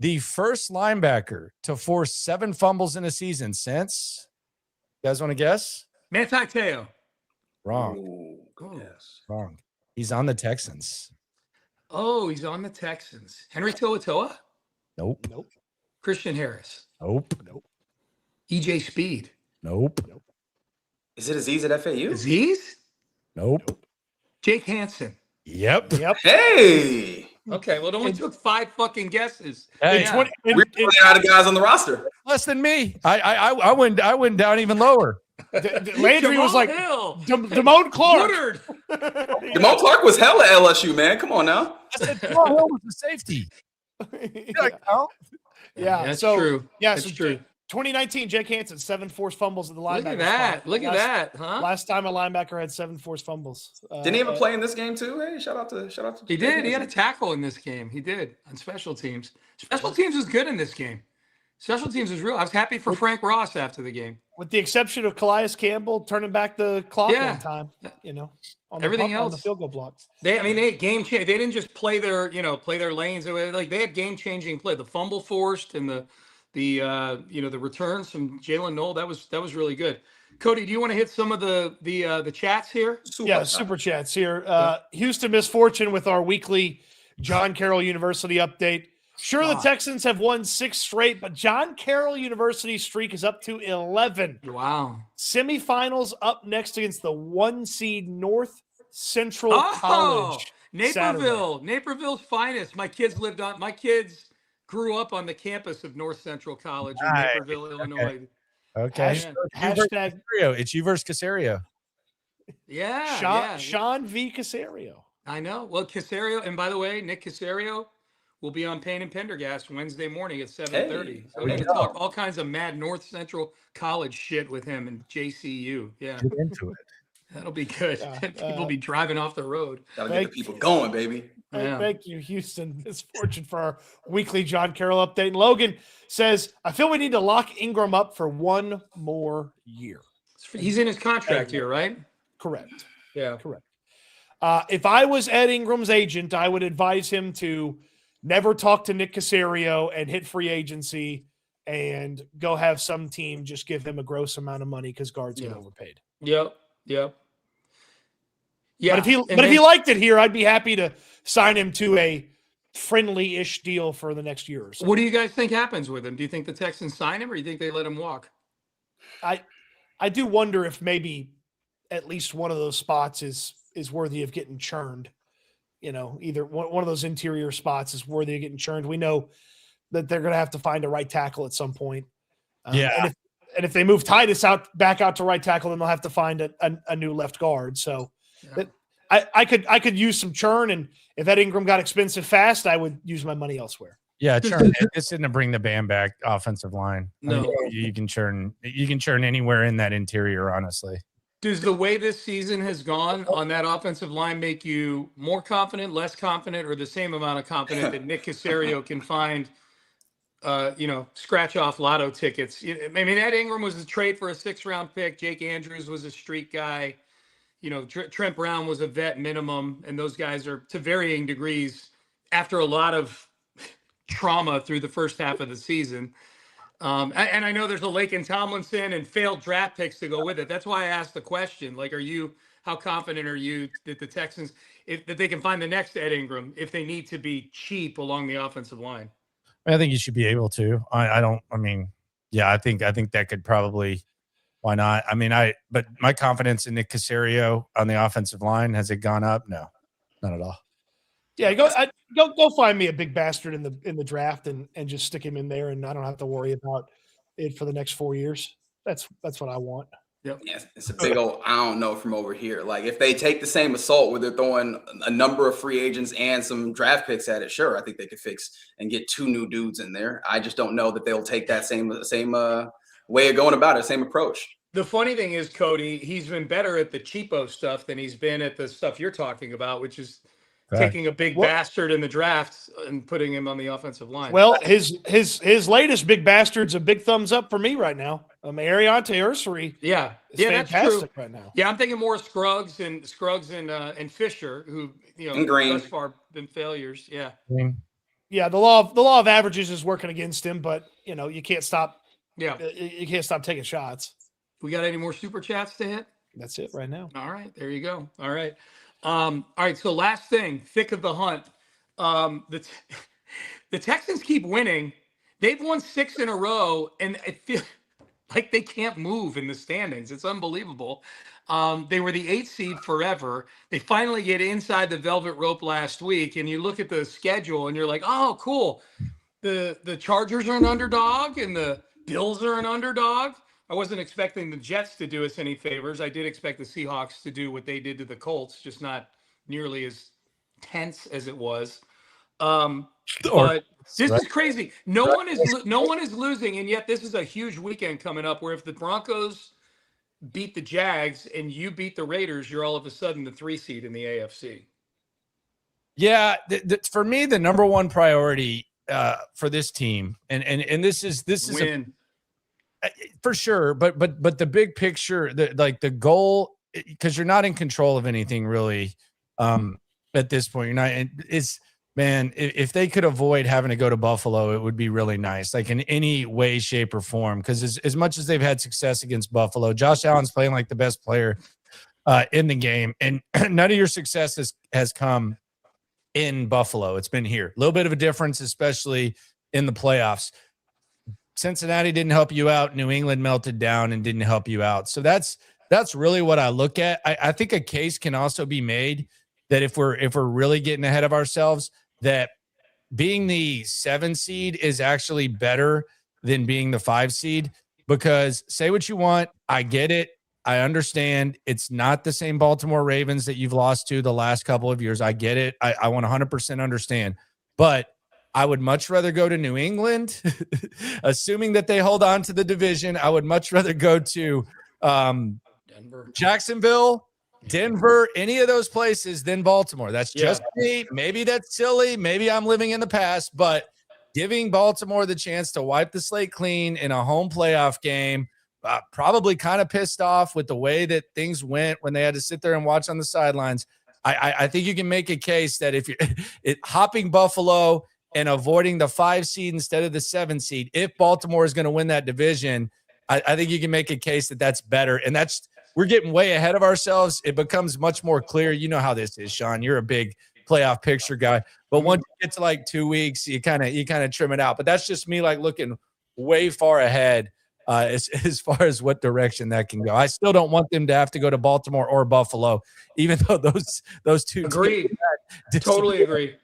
The first linebacker to force 7 fumbles in a season since, you guys want to guess? Manti Te'o. Wrong. Ooh, yes. Wrong. He's on the Texans. Oh, he's on the Texans. Henry To'oTo'o? Nope. Christian Harris. Nope. EJ Speed. Nope. Is it Aziz at FAU? Aziz? Nope. Jake Hansen. Yep. Hey! Okay, well, it only took 5 fucking guesses. Hey, We're running out of guys on the roster. less than me. I went down even lower. Landry was like Hill. Damone Clark. Woodard. Damone Clark was hella LSU, man. Come on now. I said Jamal Hill was the safety. Yeah, That's so true. yeah, That's so true. 2019, Jake Hansen, 7 forced fumbles at the linebacker. Look at that. spot. Look at that, huh? Last time a linebacker had 7 forced fumbles. Didn't he have a play in this game too? Hey, shout out to. He did. He had a tackle in this game. He did on special teams. Special teams was good in this game. Special teams was real. I was happy for Frank Ross after the game. With the exception of Calais Campbell turning back the clock one time, on the field goal blocks. They had game change. They didn't just play their lanes. Like they had game changing play. The fumble forced and the returns from Jalen Knoll. That was really good. Cody, do you want to hit some of the chats here? Super chats here. Houston Misfortune with our weekly John Carroll University update. Sure, the Texans have won 6 straight, but John Carroll University's streak is up to 11. Wow. Semifinals up next against the 1 seed North Central College. Naperville's finest. My kids grew up on the campus of North Central College in Naperville, Illinois. Okay. Hashtag it's you versus Casario. Yeah. Sean V. Casario. I know. Well, Casario, and by the way, Nick Casario will be on Payne and Pendergast Wednesday morning at 7:30. Hey, So we get to talk all kinds of mad North Central College shit with him and JCU. Yeah, Get into it. that'll be good. People be driving off the road. Gotta get the people going, baby. Yeah. Thank you, Houston. It's fortune for our weekly John Carroll update. And Logan says, I feel we need to lock Ingram up for one more year. He's in his contract here, right? Correct. Yeah. Correct. If I was Ed Ingram's agent, I would advise him to never talk to Nick Caserio and hit free agency and go have some team just give him a gross amount of money because guards get overpaid. Yep. Yeah. But if he liked it here, I'd be happy to sign him to a friendly-ish deal for the next year or so. What do you guys think happens with him? Do you think the Texans sign him, or do you think they let him walk? I do wonder if maybe at least one of those spots is worthy of getting churned. You know, either one of those interior spots is worthy of getting churned. We know that they're going to have to find a right tackle at some point. And if they move Titus back out to right tackle, then they'll have to find a new left guard. So I could use some churn, and if Ed Ingram got expensive fast, I would use my money elsewhere. Yeah, churn. This isn't to bring the band back offensive line. No. I mean, you can churn anywhere in that interior, honestly. Does the way this season has gone on that offensive line make you more confident, less confident, or the same amount of confident that Nick Caserio can find, scratch off lotto tickets? I mean, Ed Ingram was a trade for a 6th-round pick. Jake Andrews was a street guy. Trent Brown was a vet minimum, and those guys are to varying degrees after a lot of trauma through the first half of the season. And I know there's a Laken Tomlinson and failed draft picks to go with it. That's why I asked the question. Like, how confident are you that the Texans, that they can find the next Ed Ingram if they need to be cheap along the offensive line? I think you should be able to. I think that could probably. Why not? But my confidence in Nick Caserio on the offensive line, has it gone up? No, not at all. Yeah, go find me a big bastard in the draft and just stick him in there, and I don't have to worry about it for the next 4 years. That's what I want. Yep. Yeah, it's a big old I don't know from over here. Like, if they take the same assault where they're throwing a number of free agents and some draft picks at it, sure, I think they could fix and get 2 new dudes in there. I just don't know that they'll take that same way of going about it, same approach. The funny thing is, Cody, he's been better at the cheapo stuff than he's been at the stuff you're talking about, which is taking a big bastard in the draft and putting him on the offensive line. Well, his latest big bastard's a big thumbs up for me right now. Ariante Ursery. Yeah, fantastic that's true. Right now. Yeah, I'm thinking more Scruggs and Fisher, who and Green. thus far been failures. Yeah. Yeah, the law of averages is working against him, but you can't stop. Yeah, you can't stop taking shots. We got any more super chats to hit? That's it right now. All right, there you go. All right. All right. So last thing, thick of the hunt. The Texans keep winning. They've won 6 in a row, and it feels like they can't move in the standings. It's unbelievable. They were the 8th seed forever. They finally get inside the velvet rope last week, and you look at the schedule, and you're like, oh, cool. The Chargers are an underdog, and the Bills are an underdog. I wasn't expecting the Jets to do us any favors. I did expect the Seahawks to do what they did to the Colts, just not nearly as tense as it was. But this is crazy. No one is losing, and yet this is a huge weekend coming up where if the Broncos beat the Jags and you beat the Raiders, you're all of a sudden the 3 seed in the AFC. Yeah, for me, the number one priority for this team, and this is win. For sure, but the big picture, the goal, because you're not in control of anything really at this point. You're not. If they could avoid having to go to Buffalo, it would be really nice, like in any way, shape, or form. Because as much as they've had success against Buffalo, Josh Allen's playing like the best player in the game, and none of your success has come in Buffalo. It's been here. A little bit of a difference, especially in the playoffs. Cincinnati didn't help you out. New England melted down and didn't help you out. So that's really what I look at. I think a case can also be made that if we're really getting ahead of ourselves, that being the 7 seed is actually better than being the 5 seed. Because say what you want, I get it. I understand it's not the same Baltimore Ravens that you've lost to the last couple of years. I get it. I 100% understand. But I would much rather go to New England, assuming that they hold on to the division. I would much rather go to Denver, Jacksonville, Denver, any of those places than Baltimore. That's just me. Maybe that's silly. Maybe I'm living in the past, but giving Baltimore the chance to wipe the slate clean in a home playoff game, probably kind of pissed off with the way that things went when they had to sit there and watch on the sidelines. I think you can make a case that if you're hopping Buffalo and avoiding the 5 seed instead of the 7 seed, if Baltimore is going to win that division, I think you can make a case that that's better. And we're getting way ahead of ourselves. It becomes much more clear. You know how this is, Sean. You're a big playoff picture guy. But once you get to like 2 weeks, you kind of trim it out. But that's just me like looking way far ahead as far as what direction that can go. I still don't want them to have to go to Baltimore or Buffalo, even though those two. Agree. Totally agree.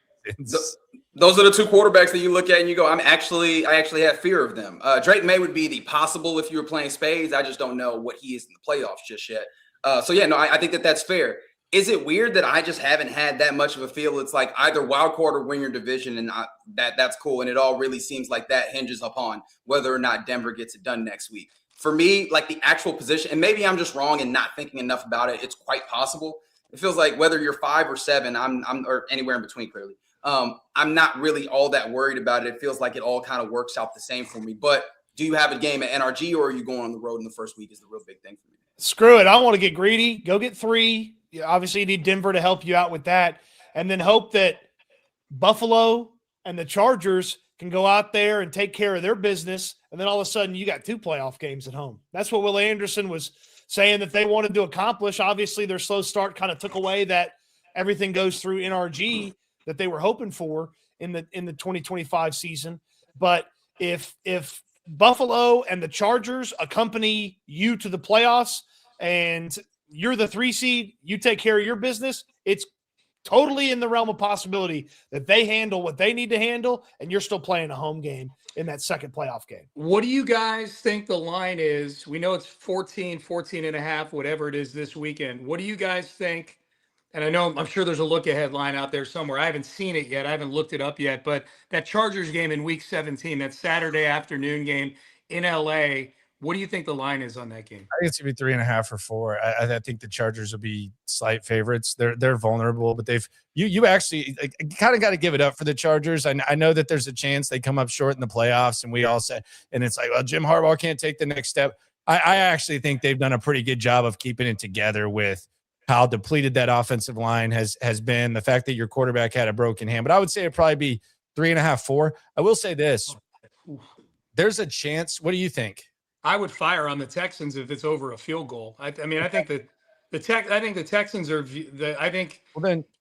Those are the two quarterbacks that you look at and you go, I actually have fear of them. Drake May would be the possible if you were playing spades. I just don't know what he is in the playoffs just yet. I think that's fair. Is it weird that I just haven't had that much of a feel? It's like either wild card or win your division, and that's cool. And it all really seems like that hinges upon whether or not Denver gets it done next week. For me, like the actual position, and maybe I'm just wrong and not thinking enough about it. It's quite possible. It feels like whether you're 5 or 7, I'm or anywhere in between, clearly. I'm not really all that worried about it. It feels like it all kind of works out the same for me. But do you have a game at NRG, or are you going on the road in the first week is the real big thing for me? Screw it. I want to get greedy. Go get 3. Obviously, you need Denver to help you out with that. And then hope that Buffalo and the Chargers can go out there and take care of their business. And then all of a sudden, you got 2 playoff games at home. That's what Will Anderson was saying that they wanted to accomplish. Obviously, their slow start kind of took away that everything goes through NRG that they were hoping for in the 2025 season. But if Buffalo and the Chargers accompany you to the playoffs and you're the 3 seed, you take care of your business, it's totally in the realm of possibility that they handle what they need to handle, and you're still playing a home game in that second playoff game. What do you guys think the line is? We know it's 14 and a half, whatever it is this weekend. What do you guys think? And I'm sure there's a look ahead line out there somewhere. I haven't seen it yet. I haven't looked it up yet, but that Chargers game in week 17, that Saturday afternoon game in LA, what do you think the line is on that game? I think it's gonna be 3.5 or 4. I think the Chargers will be slight favorites. They're vulnerable, but you actually kind of got to give it up for the Chargers. I know that there's a chance they come up short in the playoffs, and we all say, and it's like, well, Jim Harbaugh can't take the next step. I actually think they've done a pretty good job of keeping it together with how depleted that offensive line has been. The fact that your quarterback had a broken hand, but I would say it'd probably be 3.5, 4. I will say this: there's a chance. What do you think? I would fire on the Texans if it's over a field goal. I think that the Texans are. I think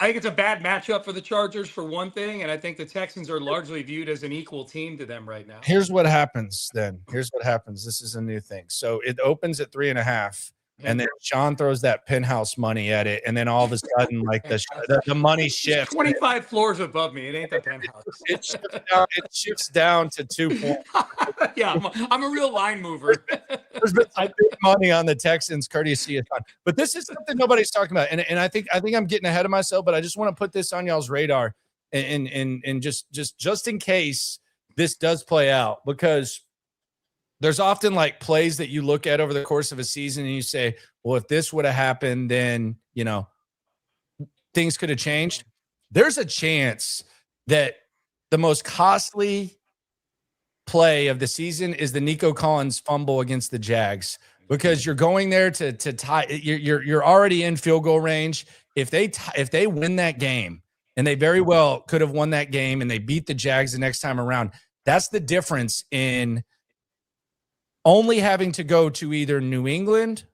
it's a bad matchup for the Chargers for one thing, and I think the Texans are largely viewed as an equal team to them right now. Here's what happens. This is a new thing. So it opens at 3.5. And then Sean throws that penthouse money at it, and then all of a sudden, like the money shifts. 25 floors above me. It ain't the penthouse. It shifts down to 2 points. Yeah, I'm a real line mover. There's been some big money on the Texans, courtesy of Sean. But this is something nobody's talking about, and I think I'm getting ahead of myself. But I just want to put this on y'all's radar, and just in case this does play out, because there's often like plays that you look at over the course of a season and you say, well, if this would have happened, then, things could have changed. There's a chance that the most costly play of the season is the Nico Collins fumble against the Jags, because you're going there to tie. You're already in field goal range. If they win that game, and they very well could have won that game, and they beat the Jags the next time around, that's the difference in only having to go to either New England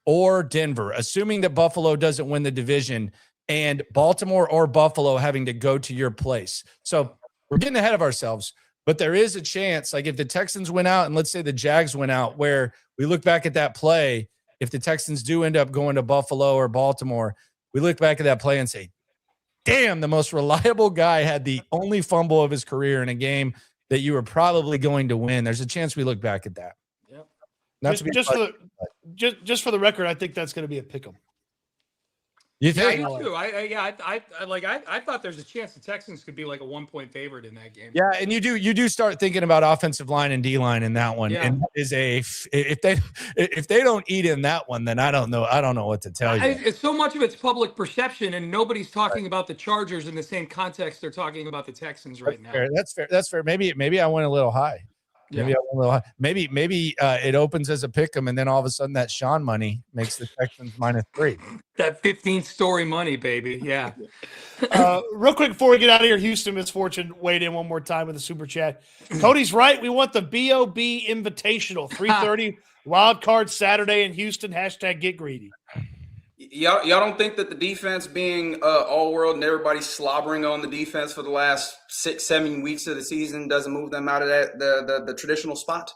or Denver, assuming that Buffalo doesn't win the division, and Baltimore or Buffalo having to go to your place. So we're getting ahead of ourselves, but there is a chance, like if the Texans win out and let's say the Jags win out, where we look back at that play, if the Texans do end up going to Buffalo or Baltimore, we look back at that play and say, damn, the most reliable guy had the only fumble of his career in a game that you were probably going to win. There's a chance we look back at that. Just for the record, I think that's going to be a pick 'em. You Yeah, I think? do too. I thought there's a chance the Texans could be like a 1-point favorite in that game. Yeah, and you do start thinking about offensive line and D line in that one. Yeah. And that is if they don't eat in that one, then I don't know what to tell you. It's so much of it's public perception, and nobody's talking about the Chargers in the same context they're talking about the Texans right now. Fair. That's fair. Maybe I went a little high. Maybe Yeah. I went a little high. Maybe it opens as a pick 'em, and then all of a sudden that Sean money makes the Texans -3. That 15-story money, baby. Yeah. Real quick before we get out of here, Houston Misfortune weighed in one more time with a super chat. Cody's right. We want the BOB Invitational, 3:30 wild card Saturday in Houston. Hashtag get greedy. Y'all don't think that the defense being all world and everybody slobbering on the defense for the last 6-7 weeks of the season doesn't move them out of that the traditional spot?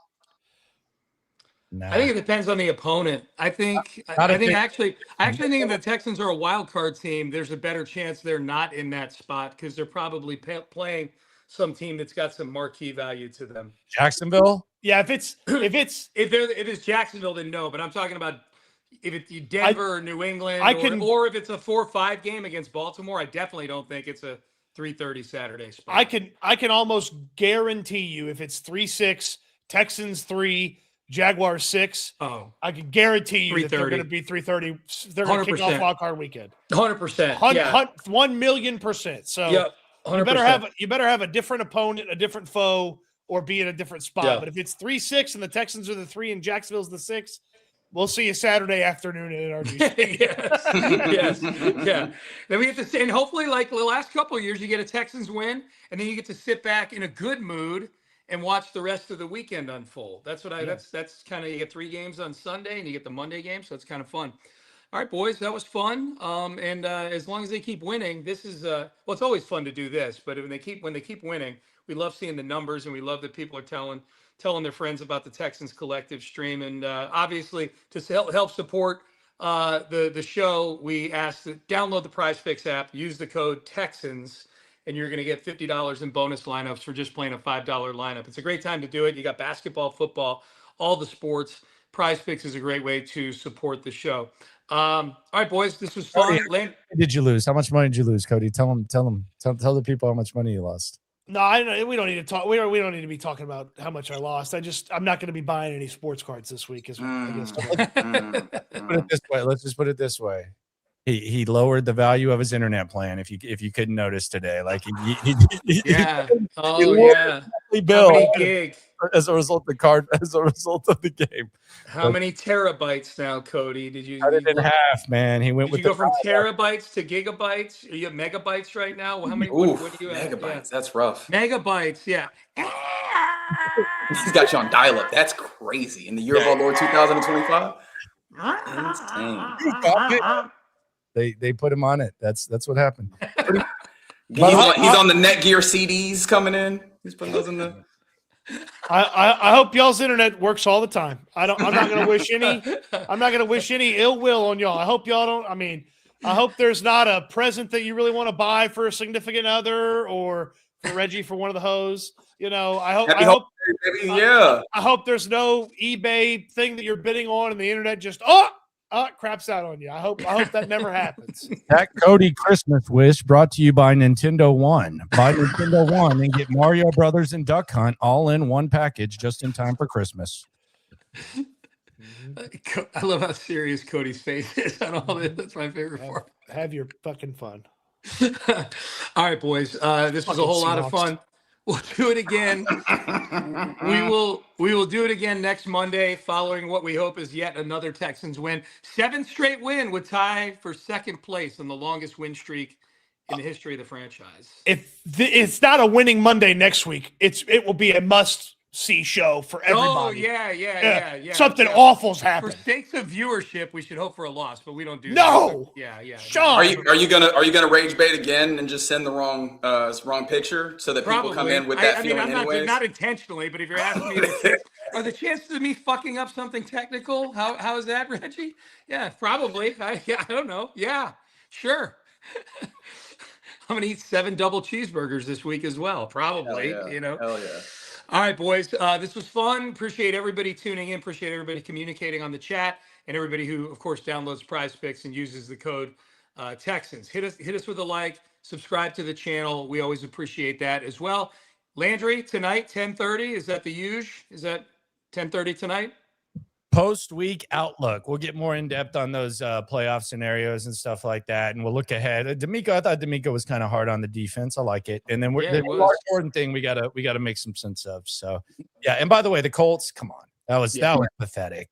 Nah. I think it depends on the opponent. I think actually think if the Texans are a wild card team, there's a better chance they're not in that spot because they're probably playing some team that's got some marquee value to them. Jacksonville. Yeah, if it's Jacksonville, then no. But I'm talking about if it's Denver or New England, or if it's a 4-5 game against Baltimore. I definitely don't think it's a 3:30 Saturday spot. I can almost guarantee you if it's 3-6, Texans 3, Jaguars 6. Oh, I can guarantee you that they're 3:30. going to be 3:30. They're going to kick off 100%. wild card weekend. 100%. 1,000,000%. So Yep. 100%. you better have a different opponent, a different foe, or be in a different spot. Yeah. But if it's 3-6 and the Texans are the 3 and Jacksonville's the 6, we'll see you Saturday afternoon at NRG. yes. Yeah. Then we get to see, and hopefully, like the last couple of years, you get a Texans win, and then you get to sit back in a good mood and watch the rest of the weekend unfold. That's what that's kind of, you get 3 games on Sunday and you get the Monday game, so it's kind of fun. All right, boys, that was fun. And as long as they keep winning, this is well, it's always fun to do this, but when they keep winning, we love seeing the numbers, and we love that people are telling their friends about the Texans Collective stream. And obviously, to help support the show, we ask to download the PrizePicks app, use the code Texans, and you're going to get $50 in bonus lineups for just playing a $5 lineup. It's a great time to do it. You got basketball, football, all the sports. PrizePicks is a great way to support the show. All right, boys, this was fun. Did you lose? How much money did you lose, Cody? Tell the people how much money you lost. No, we don't need to talk. We don't need to be talking about how much I lost. I'm not going to be buying any sports cards this week. Put it this way. Let's just put it this way. He lowered the value of his internet plan. If you couldn't notice today, like yeah, bill how many gigs? as a result of the game. How many terabytes now, Cody? Did you cut it in half, man? He went did with you go from terabytes to gigabytes? Are you at megabytes right now? How many? Oof, what do you megabytes. have? Yeah. That's rough. Megabytes, yeah. He's got you on dial-up. That's crazy. In the year of our Lord 2025. They put him on it. That's what happened. He's on the Netgear CDs coming in. He's putting those in the. I hope y'all's internet works all the time. I'm not going to wish any ill will on y'all. I hope y'all don't. I mean, I hope there's not a present that you really want to buy for a significant other or for Reggie for one of the hoes. You know, I hope there's no eBay thing that you're bidding on and the internet just craps out on you. I hope that never happens. That Cody Christmas wish brought to you by Nintendo One. Buy Nintendo One and get Mario Brothers and Duck Hunt all in one package just in time for Christmas. I love how serious Cody's face is on all this. That's my favorite part. Have your fucking fun. All right, boys. This was a whole lot of fun. We'll do it again. We will do it again next Monday, following what we hope is yet another Texans win. 7th straight win would tie for second place on the longest win streak in the history of the franchise. If it's not a winning Monday next week, it will be a must-see show for everybody. Oh, yeah. Something awful's happened. For sakes of viewership, we should hope for a loss, but we don't do that. No. Yeah. Are Sean. you gonna rage bait again and just send the wrong picture so that people come in with that feeling anyways? Not intentionally, but if you're asking me, are the chances of me fucking up something technical? How is that, Reggie? Yeah, probably. I don't know. Yeah, sure. I'm gonna eat 7 double cheeseburgers this week as well. Probably. Hell yeah. You know. Hell yeah. All right, boys. This was fun. Appreciate everybody tuning in. Appreciate everybody communicating on the chat, and everybody who, of course, downloads PrizePicks and uses the code Texans. Hit us with a like, subscribe to the channel. We always appreciate that as well. Landry, tonight, 10:30. Is that the usual? Is that 10:30 tonight? Post-week outlook. We'll get more in depth on those playoff scenarios and stuff like that, and we'll look ahead. D'Amico, I thought D'Amico was kind of hard on the defense. I like it. And then the Jawar Jordan thing we gotta make some sense of. So yeah. And by the way, the Colts, come on, that was pathetic.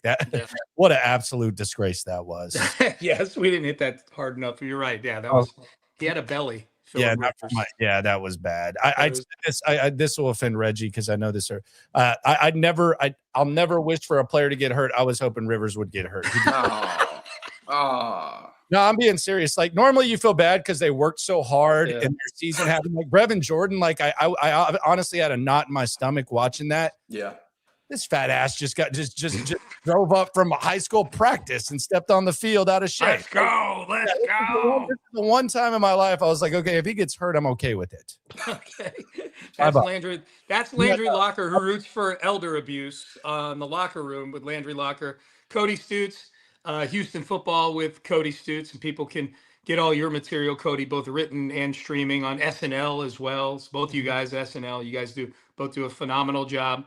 What an absolute disgrace that was. Yes, we didn't hit that hard enough. You're right. Yeah, that was. He had a belly. That was bad. This will offend Reggie because I know this. I'll never wish for a player to get hurt. I was hoping Rivers would get hurt. No, I'm being serious. Like normally you feel bad because they worked so hard and their season happened. Like Brevin Jordan, like I honestly had a knot in my stomach watching that. Yeah. This fat ass just drove up from a high school practice and stepped on the field out of shape. Let's go. This is the one time in my life I was like, okay, if he gets hurt, I'm okay with it. Okay. That's Landry. That's Landry Locker, who roots for elder abuse in the locker room with Landry Locker. Cody Stutes, Houston football with Cody Stutes, and people can get all your material, Cody, both written and streaming on SNL as well. So both you guys, SNL, you guys both do a phenomenal job.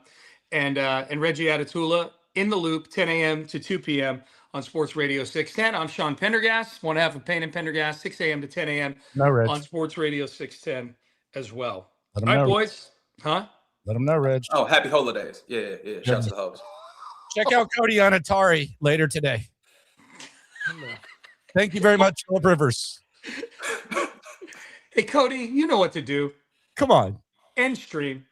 And Reggie Atatula in the loop, 10 a.m. to 2 p.m. on Sports Radio 610. I'm Sean Pendergast, one half of Payne and Pendergast, 6 a.m. to 10 a.m. on Sports Radio 610 as well. All right, boys. Huh? Let them know, Reg. Oh, happy holidays. Yeah. Shout out to the hubs. Check out Cody on Atari later today. Thank you very much, Philip Rivers. Hey, Cody, you know what to do. Come on. End stream.